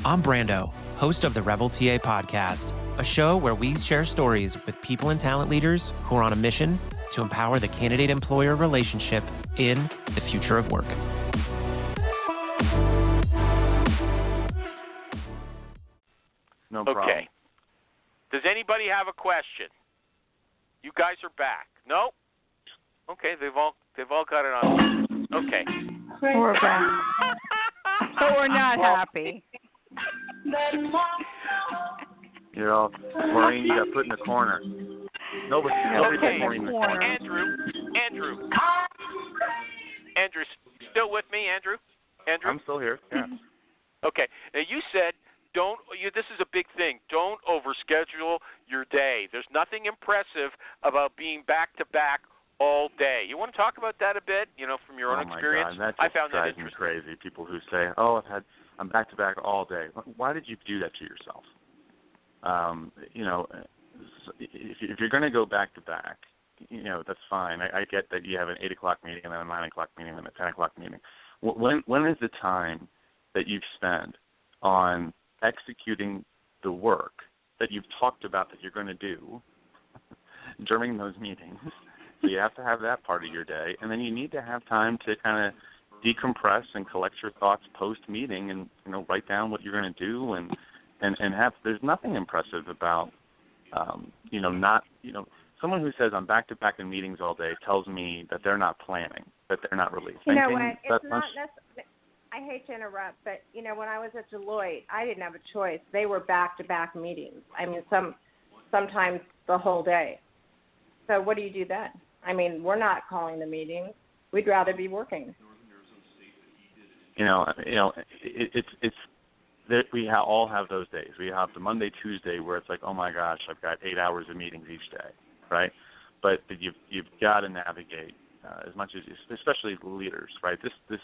I'm Brando, host of the Rebel TA podcast, a show where we share stories with people and talent leaders who are on a mission to empower the candidate-employer relationship in the future of work. No problem. Okay. Does anybody have a question? You guys are back. No? Okay, they've all got it on. Okay. We're back. But we're not happy. You're all, Maureen, you got put in the corner. Nobody put Maureen in the corner. Andrew, still with me, Andrew? I'm still here. Yeah. Okay. Now you said this is a big thing. Don't overschedule your day. There's nothing impressive about being back to back all day. You want to talk about that a bit? From your own experience. God, that just I found that drives me crazy. People who say, "Oh, I'm back to back all day." Why did you do that to yourself? If you're going to go back to back, that's fine. I get that you have an 8 o'clock meeting and then a 9 o'clock meeting and a 10 o'clock meeting. When is the time that you've spent on executing the work that you've talked about that you're going to do during those meetings? So you have to have that part of your day, and then you need to have time to kind of decompress and collect your thoughts post-meeting and, write down what you're going to do and have – there's nothing impressive about, someone who says I'm back-to-back in meetings all day tells me that they're not planning, that they're not really thinking. You know what? It's not necessarily – I hate to interrupt, but, when I was at Deloitte, I didn't have a choice. They were back-to-back meetings. I mean, sometimes the whole day. So what do you do then? I mean, we're not calling the meetings. We'd rather be working. We all have those days. We have the Monday, Tuesday where it's like, oh my gosh, I've got 8 hours of meetings each day, right? But you've got to navigate as much as, especially leaders, right? This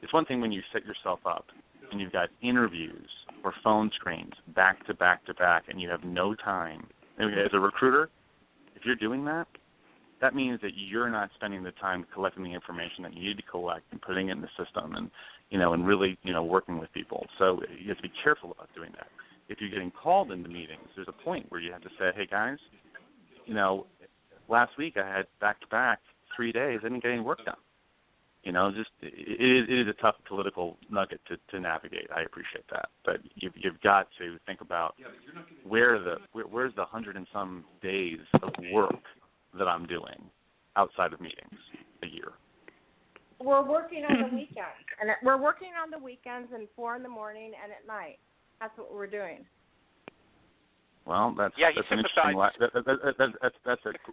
it's one thing when you set yourself up and you've got interviews or phone screens back to back to back, and you have no time. And as a recruiter, if you're doing that, that means that you're not spending the time collecting the information that you need to collect and putting it in the system and really, working with people. So you have to be careful about doing that. If you're getting called into meetings, there's a point where you have to say, hey, guys, last week I had back-to-back 3 days. I didn't get any work done. It is a tough political nugget to navigate. I appreciate that. But you've got to think about where's the 100 and some days of work that I'm doing outside of meetings a year. We're working on the weekends, and we're working on the weekends and 4 in the morning and at night. That's what we're doing. Well, that's an interesting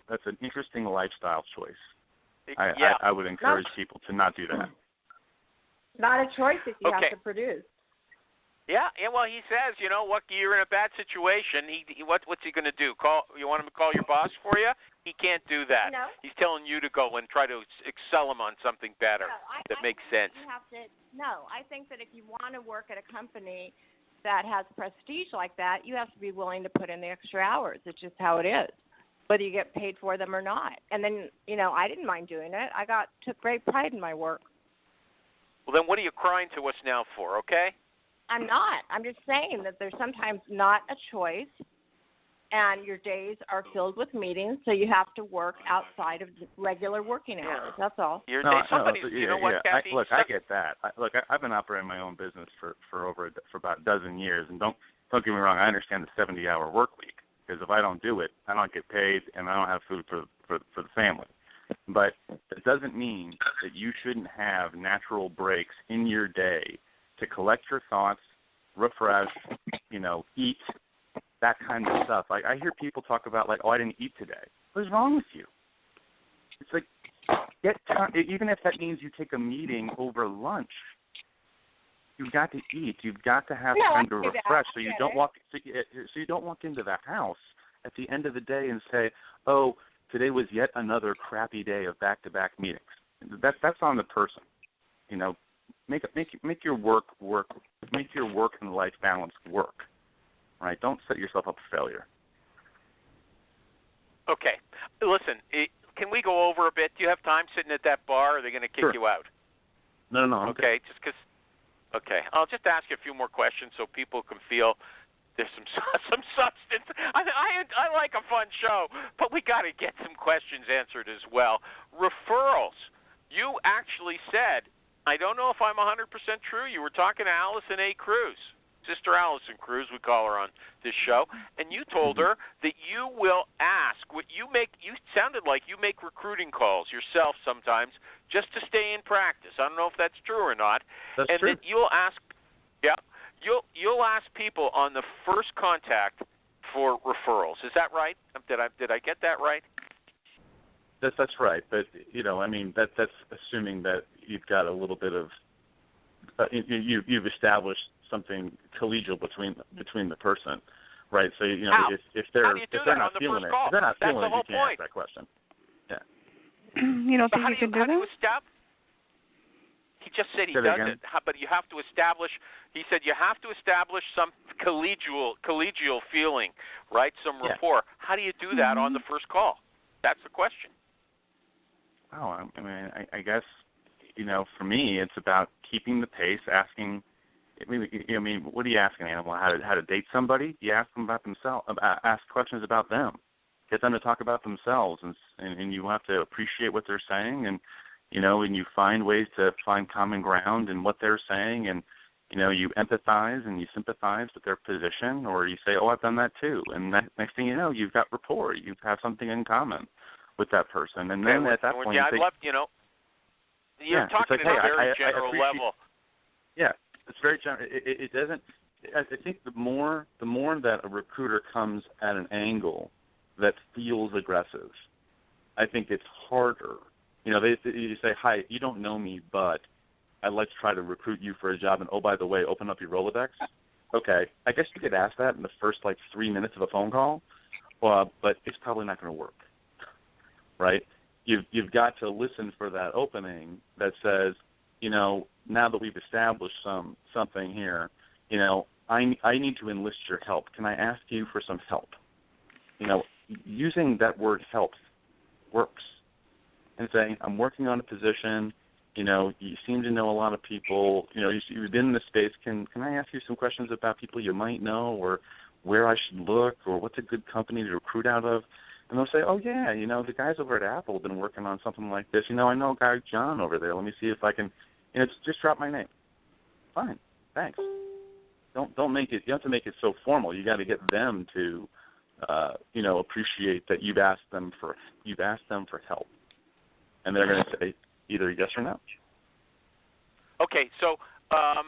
that's an interesting lifestyle choice. I would encourage people to not do that. Not a choice if you have to produce. Yeah. Well, he says, what? You're in a bad situation. What's he going to do? You want him to call your boss for you? He can't do that. No. He's telling you to go and try to excel him on something better that makes sense. I think that if you want to work at a company that has prestige like that, you have to be willing to put in the extra hours. It's just how it is, whether you get paid for them or not. And then, I didn't mind doing it. I took great pride in my work. Well, then what are you crying to us now for, okay? I'm not. I'm just saying that there's sometimes not a choice, and your days are filled with meetings, so you have to work outside of regular working hours. That's all. Kathy? I get that. I've been operating my own business for about a dozen years, and don't get me wrong. I understand the 70-hour work week, because if I don't do it, I don't get paid, and I don't have food for the family. But it doesn't mean that you shouldn't have natural breaks in your day to collect your thoughts, refresh, eat, that kind of stuff. I hear people talk about I didn't eat today. What is wrong with you? It's like, get time, even if that means you take a meeting over lunch. You've got to eat. You've got to have time to refresh, so you don't walk into the house at the end of the day and say, "Oh, today was yet another crappy day of back-to-back meetings." That's on the person. Make your work work. Make your work and life balance work. Right? Don't set yourself up for failure. Okay. Listen, can we go over a bit? Do you have time sitting at that bar, or are they going to kick you out? No. Okay, just because. Okay, I'll just ask you a few more questions so people can feel there's some substance. I like a fun show, but we got to get some questions answered as well. Referrals. You actually said, I don't know if I'm 100% true. You were talking to Allison A. Cruz. Sister Allison Cruz, we call her on this show, and you told her that you will ask what you make. You sounded like you make recruiting calls yourself sometimes just to stay in practice. I don't know if that's true or not. That's and true. that you'll ask, you'll ask people on the first contact for referrals. Is that right? Did I get that right? That's right. But that's assuming that you've got a little bit of you've established something collegial between the person, right? So if they're not feeling it, if they're not feeling it, you can't ask that question. Yeah. You don't think you can do that? He just said he does it, but you have to establish. He said you have to establish some collegial feeling, right? Some rapport. How do you do that on the first call? That's the question. Oh, I guess for me, it's about keeping the pace, asking. What are you asking an animal? How to date somebody? You ask them about themselves. Ask questions about them. Get them to talk about themselves, and you have to appreciate what they're saying, and you find ways to find common ground in what they're saying, and you empathize and you sympathize with their position, or you say, "Oh, I've done that too," and next thing you know, you've got rapport. You have something in common with that person, and then at that point, I'd love you're talking like, at a very general level. Yeah, it's very general. It doesn't. I think the more that a recruiter comes at an angle that feels aggressive, I think it's harder. You say, "Hi, you don't know me, but I'd like to try to recruit you for a job, and oh, by the way, open up your Rolodex." Okay, I guess you could ask that in the first 3 minutes of a phone call, but it's probably not going to work, right? You've got to listen for that opening that says, now that we've established something here, I need to enlist your help. Can I ask you for some help? Using that word help works. And saying, I'm working on a position, you seem to know a lot of people, you're in this space, can I ask you some questions about people you might know, or where I should look, or what's a good company to recruit out of? And they'll say, oh, yeah, the guys over at Apple have been working on something like this. I know a guy, John, over there. Let me see if I can, just drop my name. Fine, thanks. Don't make it, you have to make it so formal. You got to get them to, appreciate that you've asked them for help. And they're going to say either yes or no. Okay, so, I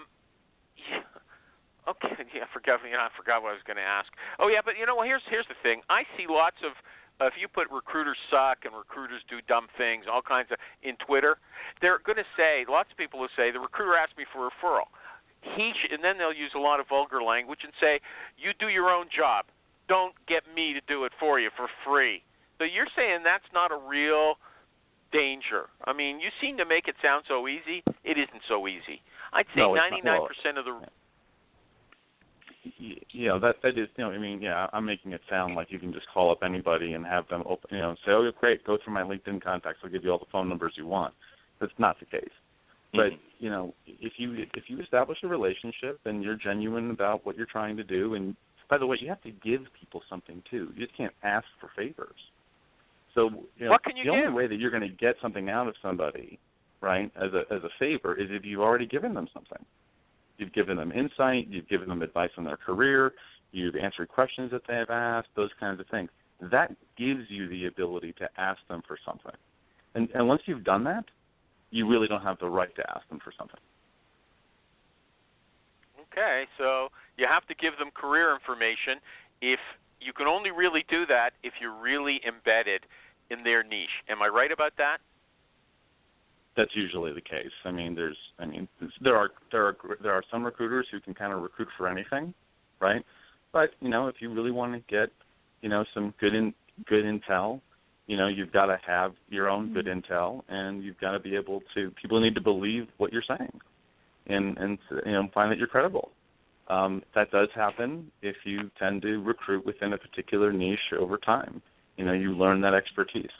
forgot what I was going to ask. Oh, yeah, but here's the thing. I see lots of, if you put recruiters suck and recruiters do dumb things, all kinds of, in Twitter, they're going to say, lots of people will say, the recruiter asked me for a referral. And then they'll use a lot of vulgar language and say, you do your own job. Don't get me to do it for you for free. So you're saying that's not a real danger. I mean, you seem to make it sound so easy. It isn't so easy. I'd say 99% of the... That is, I'm making it sound like you can just call up anybody and have them open, say, oh, great, go through my LinkedIn contacts. I'll give you all the phone numbers you want. That's not the case. But, if you establish a relationship and you're genuine about what you're trying to do, and by the way, you have to give people something too. You just can't ask for favors. So, what can you the only way that you're going to get something out of somebody, right, as a favor is if you've already given them something. You've given them insight, you've given them advice on their career, you've answered questions that they have asked, those kinds of things. That gives you the ability to ask them for something. And once you've done that, you really don't have the right to ask them for something. Okay, so you have to give them career information. If you can only really do that if you're really embedded in their niche. Am I right about that? That's usually the case. There are some recruiters who can kind of recruit for anything, right? But if you really want to get some good intel, you've got to have your own good intel, and you've got to be able to. People need to believe what you're saying, and find that you're credible. That does happen if you tend to recruit within a particular niche over time. You learn that expertise.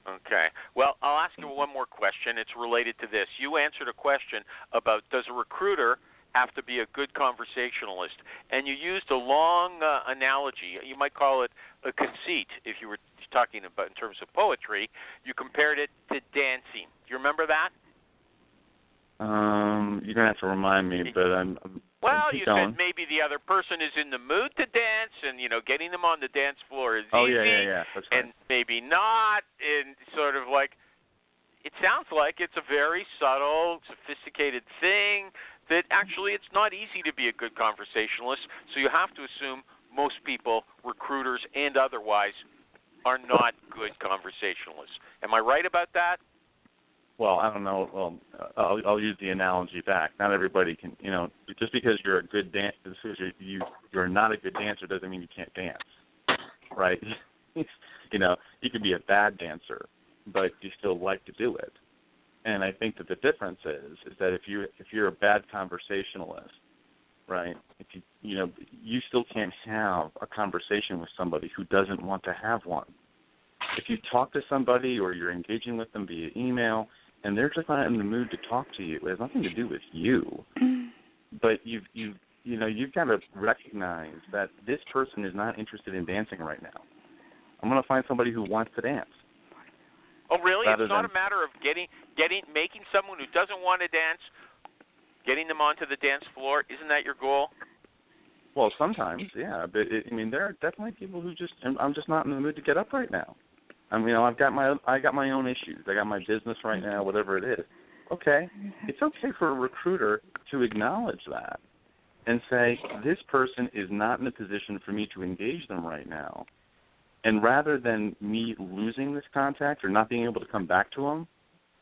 Okay. Well, I'll ask you one more question. It's related to this. You answered a question about does a recruiter have to be a good conversationalist? And you used a long analogy. You might call it a conceit if you were talking about in terms of poetry. You compared it to dancing. Do you remember that? You're gonna have to remind me, but I'm well, keep you going. said maybe the other person is in the mood to dance, and getting them on the dance floor is oh, easy. yeah. That's right. And maybe not, and sort of like it sounds like it's a very subtle, sophisticated thing that actually it's not easy to be a good conversationalist. So you have to assume most people, recruiters and otherwise, are not good conversationalists. Am I right about that? Well, I don't know. Well, I'll use the analogy back. Not everybody can, just because you're a good dancer, you're not a good dancer doesn't mean you can't dance, right? You could be a bad dancer, but you still like to do it. And I think that the difference is that if you're a bad conversationalist, right? If you still can't have a conversation with somebody who doesn't want to have one. If you talk to somebody or you're engaging with them via email and they're just not in the mood to talk to you, it has nothing to do with you. But you've got to recognize that this person is not interested in dancing right now. I'm going to find somebody who wants to dance. Oh, really? Rather It's not than, a matter of making someone who doesn't want to dance, getting them onto the dance floor. Isn't that your goal? Well, sometimes, yeah. But there are definitely people who I'm just not in the mood to get up right now. I got my own issues. I got my business right now, whatever it is. Okay, it's okay for a recruiter to acknowledge that and say, this person is not in a position for me to engage them right now. And rather than me losing this contact or not being able to come back to them,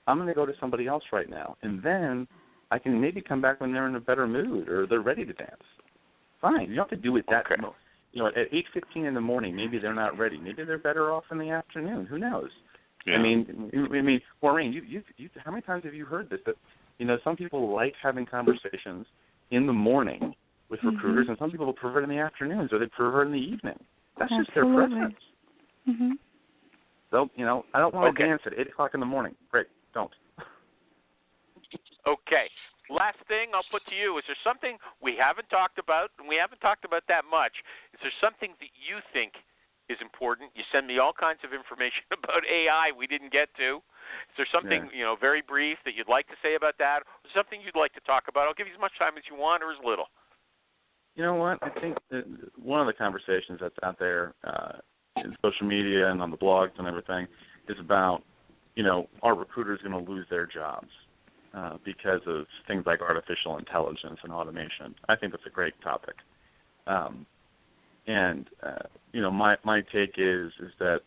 I'm going to go to somebody else right now. And then I can maybe come back when they're in a better mood or they're ready to dance. Fine. You don't have to do it that at 8:15 in the morning, maybe they're not ready. Maybe they're better off in the afternoon. Who knows? Yeah. Maureen, you how many times have you heard this? That some people like having conversations in the morning with recruiters, and some people prefer it in the afternoons or they prefer it in the evening. That's just their preference. Mm-hmm. So I don't want to dance at 8:00 in the morning. Great, don't. Okay. Last thing I'll put to you, is there something we haven't talked about, and we haven't talked about that much, is there something that you think is important? You send me all kinds of information about AI we didn't get to. Is there something, very brief that you'd like to say about that, or something you'd like to talk about? I'll give you as much time as you want or as little. You know what? I think that one of the conversations that's out there in social media and on the blogs and everything is about, are recruiters going to lose their jobs? Because of things like artificial intelligence and automation. I think that's a great topic. My take is that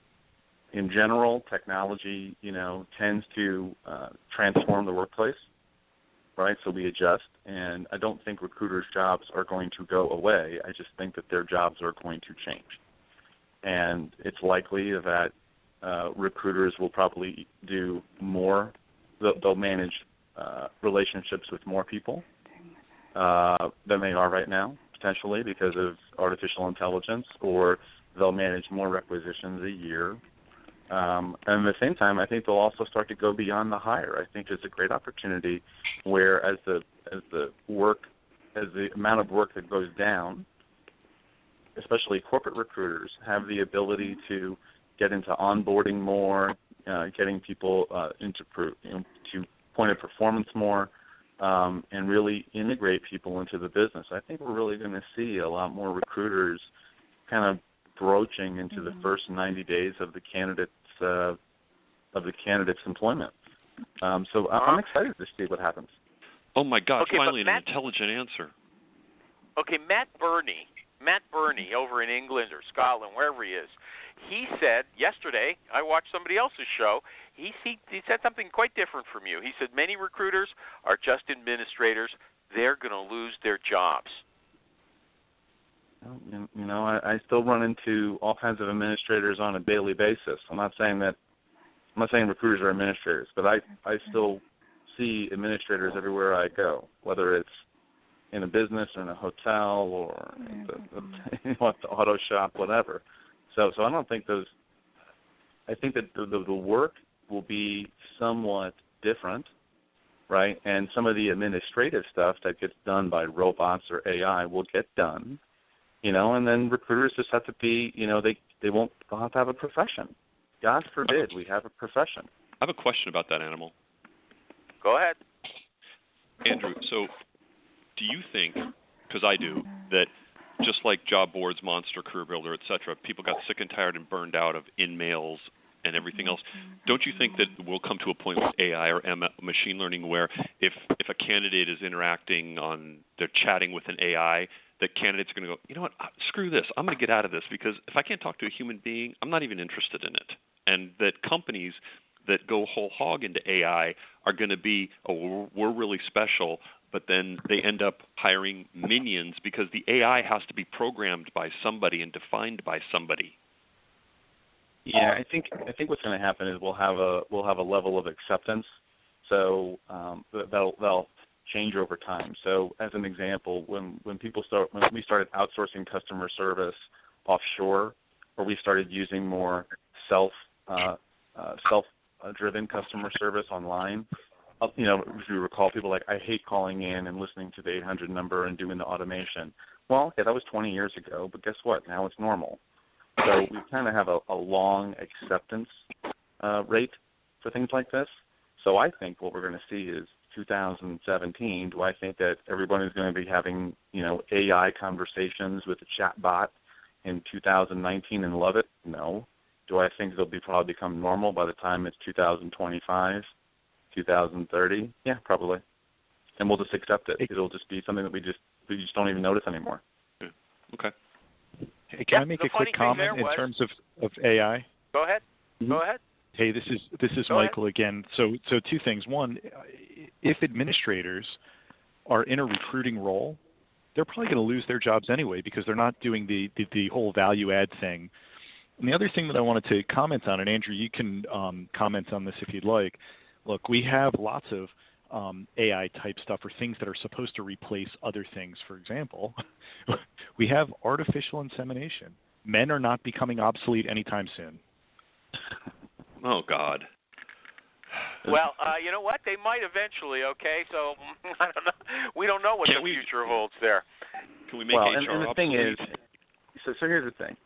in general, technology, tends to transform the workplace, right? So we adjust, and I don't think recruiters' jobs are going to go away. I just think that their jobs are going to change. And it's likely that recruiters will probably do more. They'll manage relationships with more people than they are right now, potentially because of artificial intelligence, or they'll manage more requisitions a year. And at the same time, I think they'll also start to go beyond the hire. I think there's a great opportunity where as the amount of work that goes down, especially corporate recruiters have the ability to get into onboarding more, getting people to point of performance more, and really integrate people into the business. I think we're really going to see a lot more recruiters kind of broaching into the first 90 days of the candidate's employment. So I'm excited to see what happens. Oh my God! Okay, finally, an intelligent answer. Okay, Matt Burney over in England or Scotland, wherever he is, he said yesterday, I watched somebody else's show, he said something quite different from you. He said many recruiters are just administrators. They're going to lose their jobs. I still run into all kinds of administrators on a daily basis. I'm not saying recruiters are administrators, but I still see administrators everywhere I go, whether it's in a business or in a hotel or at the auto shop, whatever. So I don't think those. I think that the work will be somewhat different, right? And some of the administrative stuff that gets done by robots or AI will get done, and then recruiters just have to be, they'll have to have a profession. God forbid we have a profession. I have a question about that, Animal. Go ahead. Andrew, so do you think, because I do, that just like job boards, Monster, Career Builder, et cetera, people got sick and tired and burned out of in-mails and everything else. Don't you think that we'll come to a point with AI or machine learning where if a candidate is interacting they're chatting with an AI, that candidates are going to go, you know what, screw this. I'm going to get out of this because if I can't talk to a human being, I'm not even interested in it. And that companies that go whole hog into AI are going to be, oh, we're really special, but then they end up hiring minions because the AI has to be programmed by somebody and defined by somebody. Yeah, I think what's going to happen is we'll have a level of acceptance, so that'll change over time. So, as an example, when we started outsourcing customer service offshore, or we started using more self-driven customer service online, if you recall, people like, I hate calling in and listening to the 800 number and doing the automation. Well, yeah, that was 20 years ago, but guess what? Now it's normal. So we kind of have a long acceptance rate for things like this. So I think what we're going to see is 2017. Do I think that everybody is going to be having AI conversations with a chat bot in 2019 and love it? No. Do I think they'll probably become normal by the time it's 2025, 2030? Yeah, probably. And we'll just accept it. It'll just be something that we just don't even notice anymore. Yeah. Okay. Hey, can I make a quick comment in terms of AI? Go ahead. Mm-hmm. Go ahead. Hey, this is Michael again. So two things. One, if administrators are in a recruiting role, they're probably going to lose their jobs anyway because they're not doing the whole value add thing. And the other thing that I wanted to comment on, and Andrew, you can comment on this if you'd like. Look, we have lots of AI type stuff or things that are supposed to replace other things. For example, we have artificial insemination. Men are not becoming obsolete anytime soon. Oh, God. Well, you know what? They might eventually, okay? So, I don't know. We don't know what the future holds there. Can we make HR obsolete? And the thing is, so here's the thing.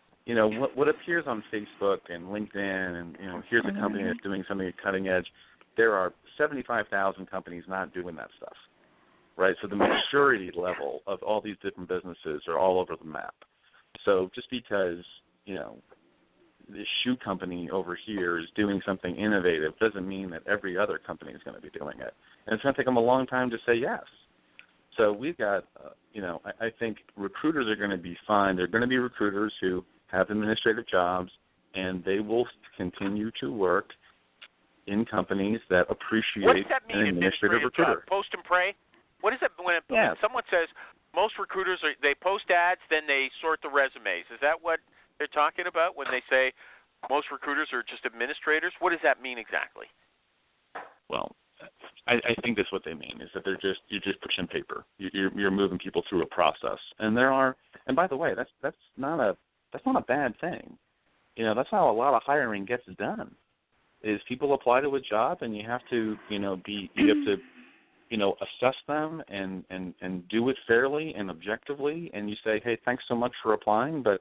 What appears on Facebook and LinkedIn and, here's a company that's doing something at cutting edge. There are 75,000 companies not doing that stuff, right? So the maturity level of all these different businesses are all over the map. So just because, this shoe company over here is doing something innovative doesn't mean that every other company is going to be doing it. And it's going to take them a long time to say yes. So we've got, I think recruiters are going to be fine. They're going to be recruiters who have administrative jobs, and they will continue to work in companies that appreciate an administrative recruiter. Post and pray? What is it when someone says most recruiters they post ads, then they sort the resumes? Is that what they're talking about when they say most recruiters are just administrators? What does that mean exactly? Well, I think that's what they mean, is that you're just pushing paper. You're moving people through a process. And by the way, that's not a bad thing. That's how a lot of hiring gets done. Is people apply to a job and you have to assess them and do it fairly and objectively, and you say, hey, thanks so much for applying, but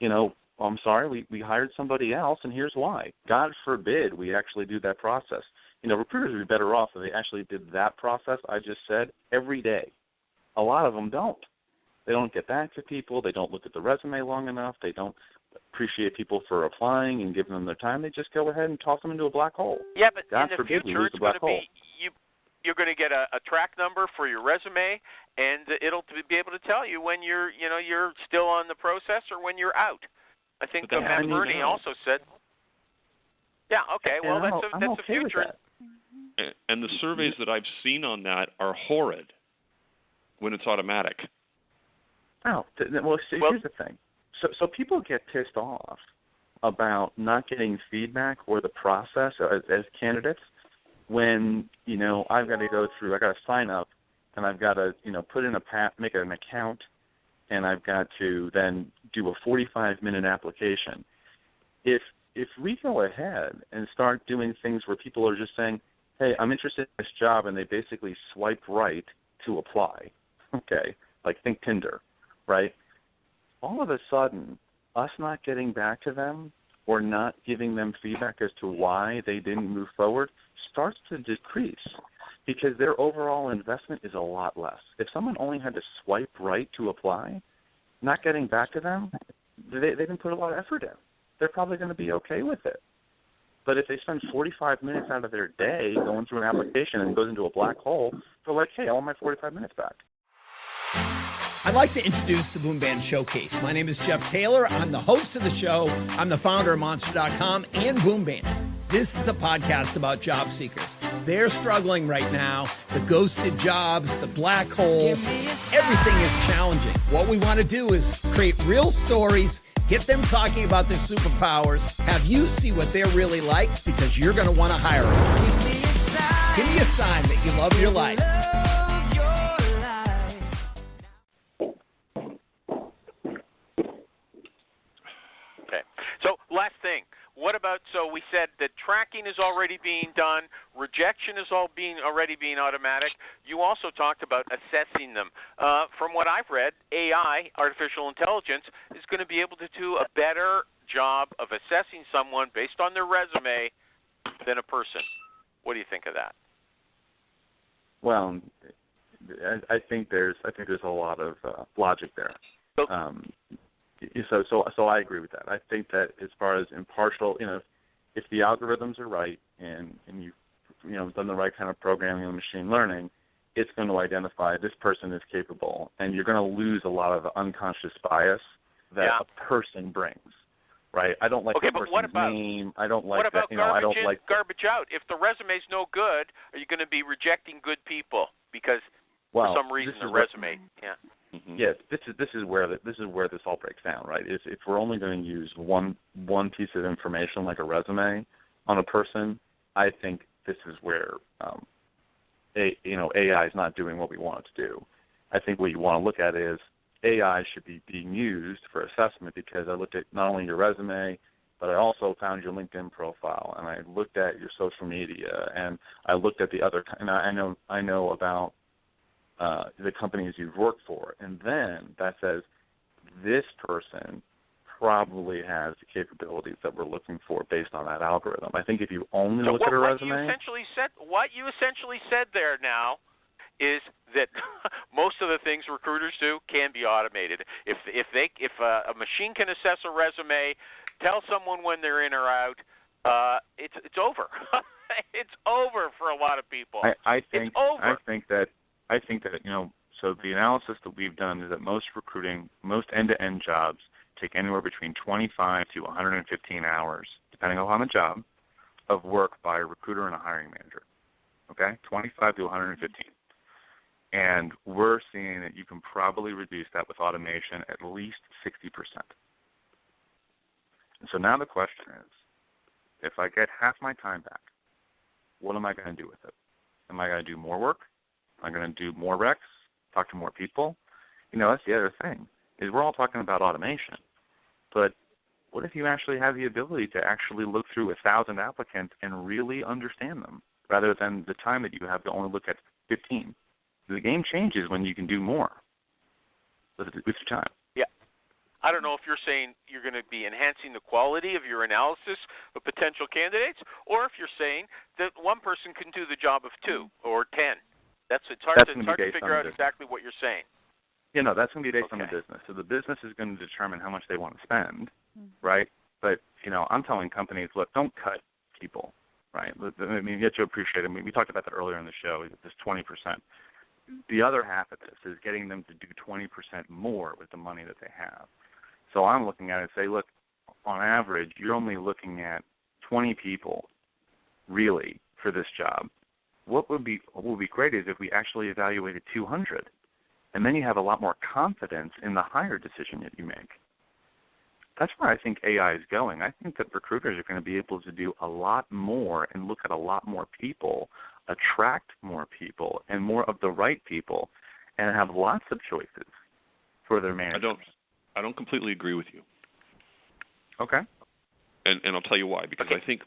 I'm sorry, we hired somebody else, and here's why. God forbid we actually do that process. Recruiters would be better off if they actually did that process I just said every day. A lot of them don't. They don't get back to people. They don't look at the resume long enough. They don't appreciate people for applying and giving them their time. They just go ahead and toss them into a black hole. Yeah, but God in the forbid future, we lose it's the black going to hole. be you're going to get a track number for your resume, and it'll be able to tell you when you're still on the process or when you're out. I think Matt Burney also said. Yeah. Okay. Well, that's the future. And the surveys that I've seen on that are horrid when it's automatic. Oh, well, here's the thing. So people get pissed off about not getting feedback or the process as candidates when, I've got to sign up and I've got to, put in make an account, and I've got to then do a 45-minute application. If we go ahead and start doing things where people are just saying, hey, I'm interested in this job, and they basically swipe right to apply, okay, like think Tinder, right? All of a sudden, us not getting back to them or not giving them feedback as to why they didn't move forward starts to decrease. because their overall investment is a lot less. If someone only had to swipe right to apply, not getting back to them, they didn't put a lot of effort in. They're probably going to be okay with it. But if they spend 45 minutes out of their day going through an application and it goes into a black hole, they're like, hey, I want my 45 minutes back. I'd like to introduce the Boom Band Showcase. My name is Jeff Taylor. I'm the host of the show. I'm the founder of Monster.com and Boom Band. This is a podcast about job seekers. They're struggling right now. The ghosted jobs, the black hole, everything is challenging. What we want to do is create real stories, get them talking about their superpowers, have you see what they're really like, because you're going to want to hire them. Give me a sign that you love your life. Okay. So last thing. What about, so we said that tracking is already being done, rejection is already being automatic. You also talked about assessing them. From what I've read, AI, artificial intelligence, is going to be able to do a better job of assessing someone based on their resume than a person. What do you think of that? Well, I think there's a lot of logic there. So I agree with that. I think that as far as impartial, if the algorithms are right and you've done the right kind of programming and machine learning, it's going to identify this person is capable, and you're going to lose a lot of the unconscious bias that a person brings. Right? I don't like the person's name. I don't like what about that. Garbage I don't in, like garbage out. If the resume's no good, are you going to be rejecting good people because for some reason the resume? Mm-hmm. Yeah, this is where this all breaks down, right? If we're only going to use one piece of information like a resume on a person, I think this is where AI is not doing what we want it to do. I think what you want to look at is AI should be being used for assessment, because I looked at not only your resume, but I also found your LinkedIn profile, and I looked at your social media, and I looked at the other, and I know about the companies you've worked for, and then that says this person probably has the capabilities that we're looking for based on that algorithm. I think if you only look at a resume, what you essentially said there now is that most of the things recruiters do can be automated. If a machine can assess a resume, tell someone when they're in or out, it's over. It's over for a lot of people. It's over. I think that so the analysis that we've done is that most end-to-end jobs take anywhere between 25 to 115 hours, depending upon the job, of work by a recruiter and a hiring manager. Okay, 25 to 115. And we're seeing that you can probably reduce that with automation at least 60%. And so now the question is, if I get half my time back, what am I going to do with it? Am I going to do more work? Am I going to do more recs, talk to more people? That's the other thing, is we're all talking about automation. But what if you actually have the ability to actually look through 1,000 applicants and really understand them, rather than the time that you have to only look at 15? The game changes when you can do more with your time. Yeah. I don't know if you're saying you're going to be enhancing the quality of your analysis of potential candidates, or if you're saying that one person can do the job of 2 or 10. It's hard to figure out exactly what you're saying. That's going to be based on the business. So the business is going to determine how much they want to spend, right? But, I'm telling companies, look, don't cut people, right? I mean, you have to appreciate it. I mean, we talked about that earlier in the show, this 20%. The other half of this is getting them to do 20% more with the money that they have. So I'm looking at it and say, look, on average, you're only looking at 20 people, really, for this job. What would be great is if we actually evaluated 200, and then you have a lot more confidence in the hire decision that you make. That's where I think AI is going. I think that recruiters are going to be able to do a lot more and look at a lot more people, attract more people and more of the right people, and have lots of choices for their managers. I don't completely agree with you. Okay. And I'll tell you why, because I think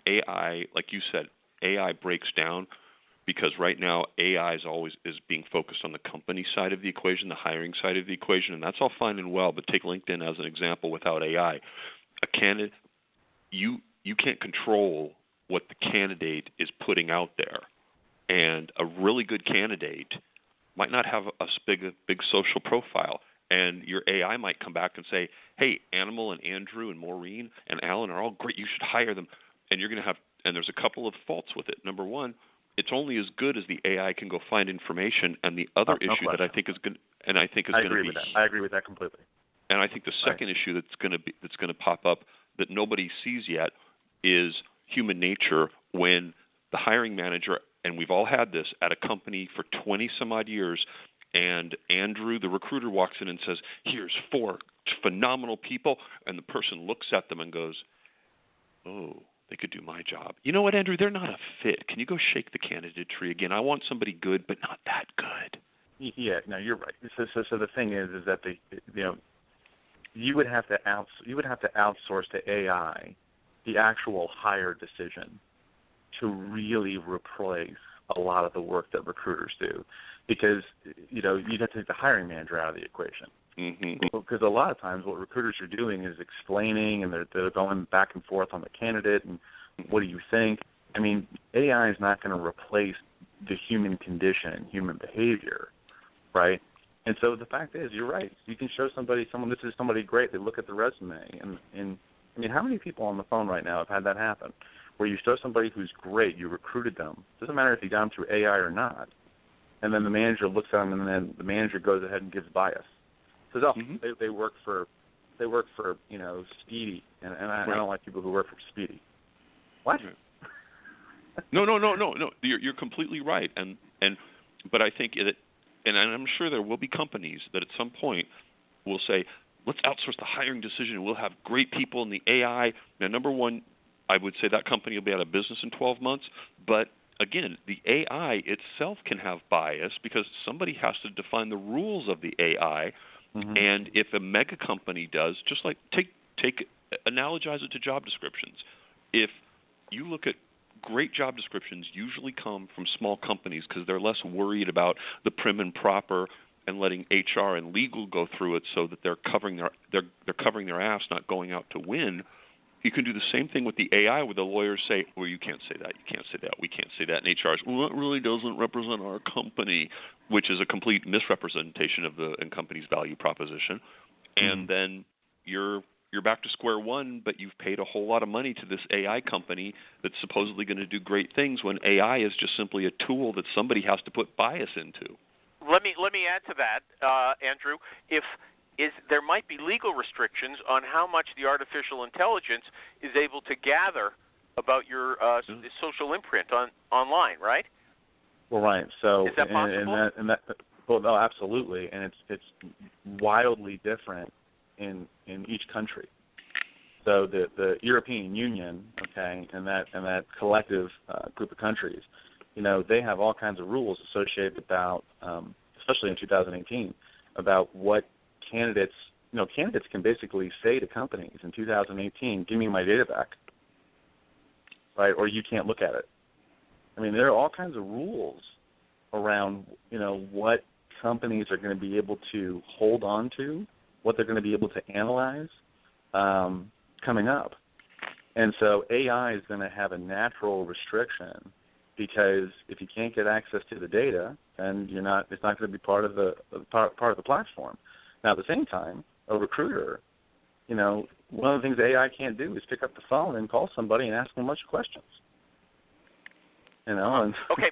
AI, like you said, AI breaks down because right now AI is being focused on the company side of the equation, the hiring side of the equation, and that's all fine and well, but take LinkedIn as an example. Without AI, a candidate, you can't control what the candidate is putting out there. And a really good candidate might not have a big social profile. And your AI might come back and say, hey, Animal and Andrew and Maureen and Alan are all great. You should hire them. And you're going to have – and there's a couple of faults with it. Number one, it's only as good as the AI can go find information. And the other issue that I think is going to – and I think is going to be – I agree with that completely. And I think the second issue that's going to pop up that nobody sees yet is human nature when the hiring manager – and we've all had this at a company for 20 some odd years, and Andrew, the recruiter, walks in and says, here's 4 phenomenal people, and the person looks at them and goes, oh, they could do my job. You know what, Andrew, they're not a fit. Can you go shake the candidate tree again? I want somebody good, but not that good. Yeah, no, you're right. So the thing is that you would have to outsource to AI the actual hire decision to really replace a lot of the work that recruiters do, because you'd have to take the hiring manager out of the equation. Mm-hmm. Because a lot of times what recruiters are doing is explaining, and they're going back and forth on the candidate and what do you think. I mean, AI is not going to replace the human condition, human behavior, right? And so the fact is, you're right. You can show this is somebody great. They look at the resume, and I mean, how many people on the phone right now have had that happen? Where you show somebody who's great, you recruited them. Doesn't matter if you got them through AI or not. And then the manager looks at them, and then the manager goes ahead and gives bias. Says, "Oh, they work for Speedy," and I don't like people who work for Speedy. What? No. You're completely right, but I think and I'm sure there will be companies that at some point will say, let's outsource the hiring decision, and we'll have great people in the AI. Now, number one, I would say that company will be out of business in 12 months. But, again, the AI itself can have bias because somebody has to define the rules of the AI. Mm-hmm. And if a mega company does, just like analogize it to job descriptions. If you look at great job descriptions usually come from small companies because they're less worried about the prim and proper and letting HR and legal go through it so that they're covering their ass, not going out to win. You can do the same thing with the AI where the lawyers say, well, you can't say that, you can't say that, we can't say that. And HR is, well, that really doesn't represent our company, which is a complete misrepresentation of the company's value proposition. And then you're back to square one, but you've paid a whole lot of money to this AI company that's supposedly going to do great things when AI is just simply a tool that somebody has to put bias into. Let me add to that, Andrew. There might be legal restrictions on how much the artificial intelligence is able to gather about your social imprint online, right? Well, right. So is that possible? Well, no, absolutely, and it's wildly different in each country. So the European Union, okay, and that collective group of countries, they have all kinds of rules associated about, especially in 2018, about what candidates can basically say to companies in 2018, give me my data back, right, or you can't look at it. I mean, there are all kinds of rules around, what companies are going to be able to hold on to, what they're going to be able to analyze coming up. And so AI is going to have a natural restriction because if you can't get access to the data, then it's not going to be part of the platform. Now, at the same time, a recruiter, one of the things AI can't do is pick up the phone and call somebody and ask them a bunch of questions. Okay,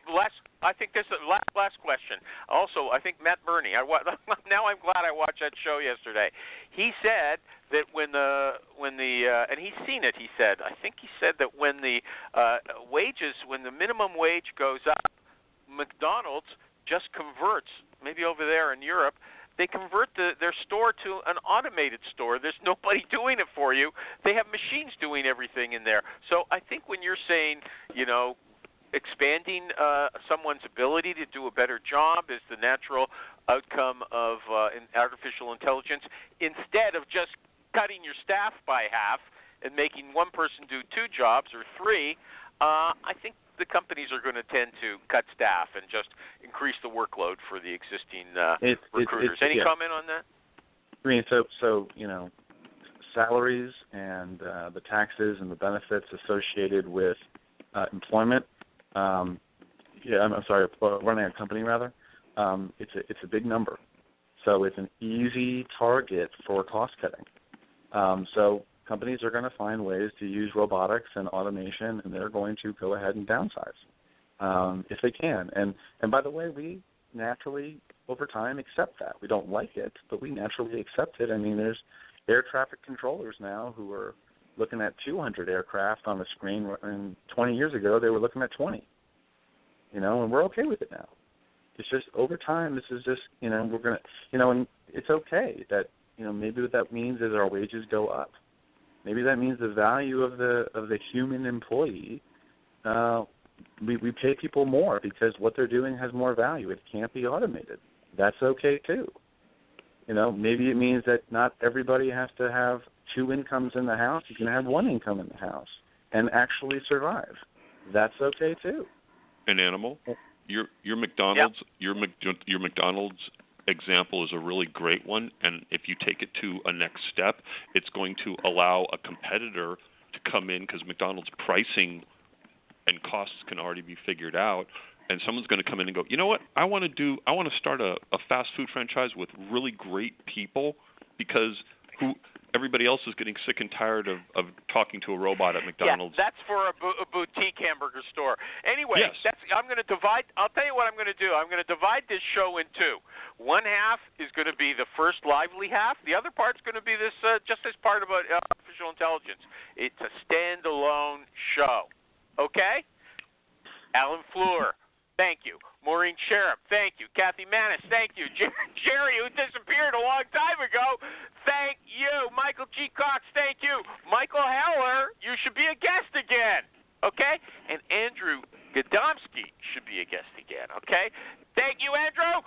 I think this is last question. Also, I think Matt Burney. Now I'm glad I watched that show yesterday. He said that when and he's seen it. He said that when the minimum wage goes up, McDonald's just converts. Maybe over there in Europe, they convert their store to an automated store. There's nobody doing it for you. They have machines doing everything in there. So I think when you're saying, expanding someone's ability to do a better job is the natural outcome of artificial intelligence, instead of just cutting your staff by half and making one person do 2 jobs or 3, I think the companies are going to tend to cut staff and just increase the workload for the existing recruiters. Any comment on that? I mean, so salaries and the taxes and the benefits associated with employment. I'm sorry, running a company rather. It's a big number, so it's an easy target for cost cutting. So companies are going to find ways to use robotics and automation, and they're going to go ahead and downsize if they can. And by the way, we naturally over time accept that. We don't like it, but we naturally accept it. I mean, there's air traffic controllers now who are looking at 200 aircraft on the screen, and 20 years ago they were looking at 20. And we're okay with it now. It's just over time. This is just, we're gonna, and it's okay that, maybe what that means is our wages go up. Maybe that means the value of the human employee. We pay people more because what they're doing has more value. It can't be automated. That's okay too. Maybe it means that not everybody has to have two incomes in the house. You can have one income in the house and actually survive. That's okay too. An animal. Your McDonald's your McDonald's example is a really great one, and if you take it to a next step, it's going to allow a competitor to come in because McDonald's pricing and costs can already be figured out, and someone's going to come in and go, you know what, I want to start a fast food franchise with really great people because everybody else is getting sick and tired of talking to a robot at McDonald's. Yeah, that's for a boutique hamburger store. Anyway, yes. I'm going to divide. I'll tell you what I'm going to do. I'm going to divide this show in two. One half is going to be the first lively half. The other part's going to be this just as part of artificial intelligence. It's a standalone show. Okay? Alan Fleur, thank you. Maureen Sherripp, thank you. Kathy Manis, thank you. Jerry, who disappeared a long time ago, thank you. Michael G. Cox, thank you. Michael Heller, you should be a guest again, okay? And Andrew Gadomski should be a guest again, okay? Thank you, Andrew.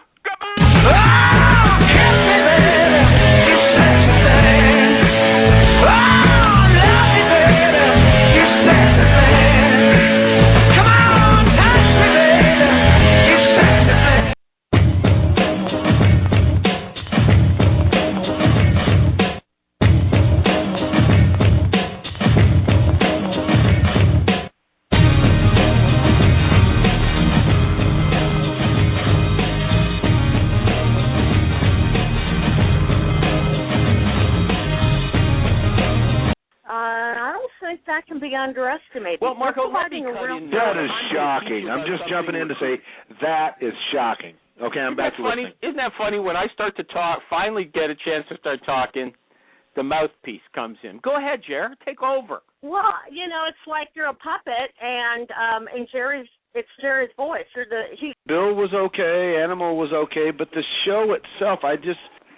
That can be underestimated. Well, Marco, let me that is shocking. I'm just jumping in to say that is shocking. Okay, I'm back to listening. Isn't that funny? When I start to talk, finally get a chance to start talking, the mouthpiece comes in. Go ahead, Jer. Take over. Well, it's like you're a puppet, and it's Jerry's voice. Bill was okay, Animal was okay, but the show itself,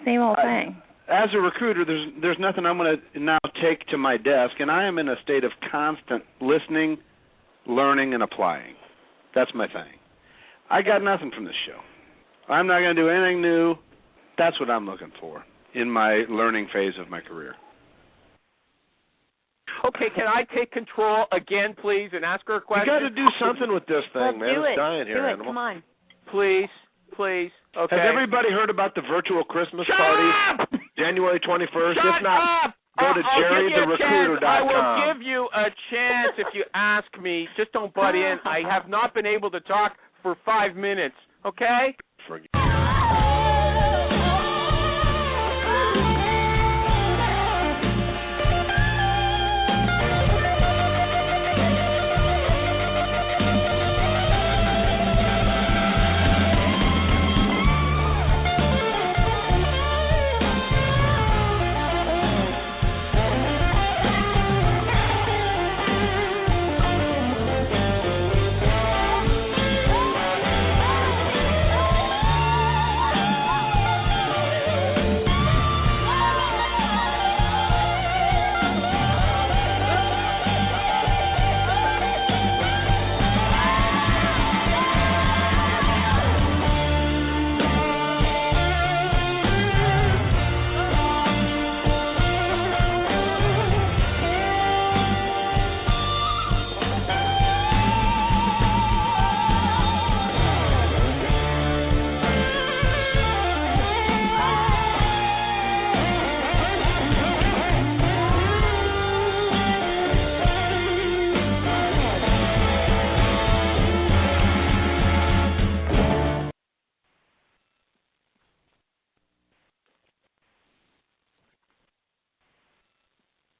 same old thing. As a recruiter, there's nothing I'm going to now take to my desk, and I am in a state of constant listening, learning, and applying. That's my thing. I got nothing from this show. I'm not going to do anything new. That's what I'm looking for in my learning phase of my career. Okay, can I take control again, please, and ask her a question? You got to do something with this thing, man. Do it's it. dying here, Do it. Animal. Come on. Please. Okay. Has everybody heard about the virtual Christmas Shut party? Up! January 21st. Shut if not, up! go to jerrytherecruiter.com. I will give you a chance if you ask me. Just don't butt in. I have not been able to talk for 5 minutes. Okay?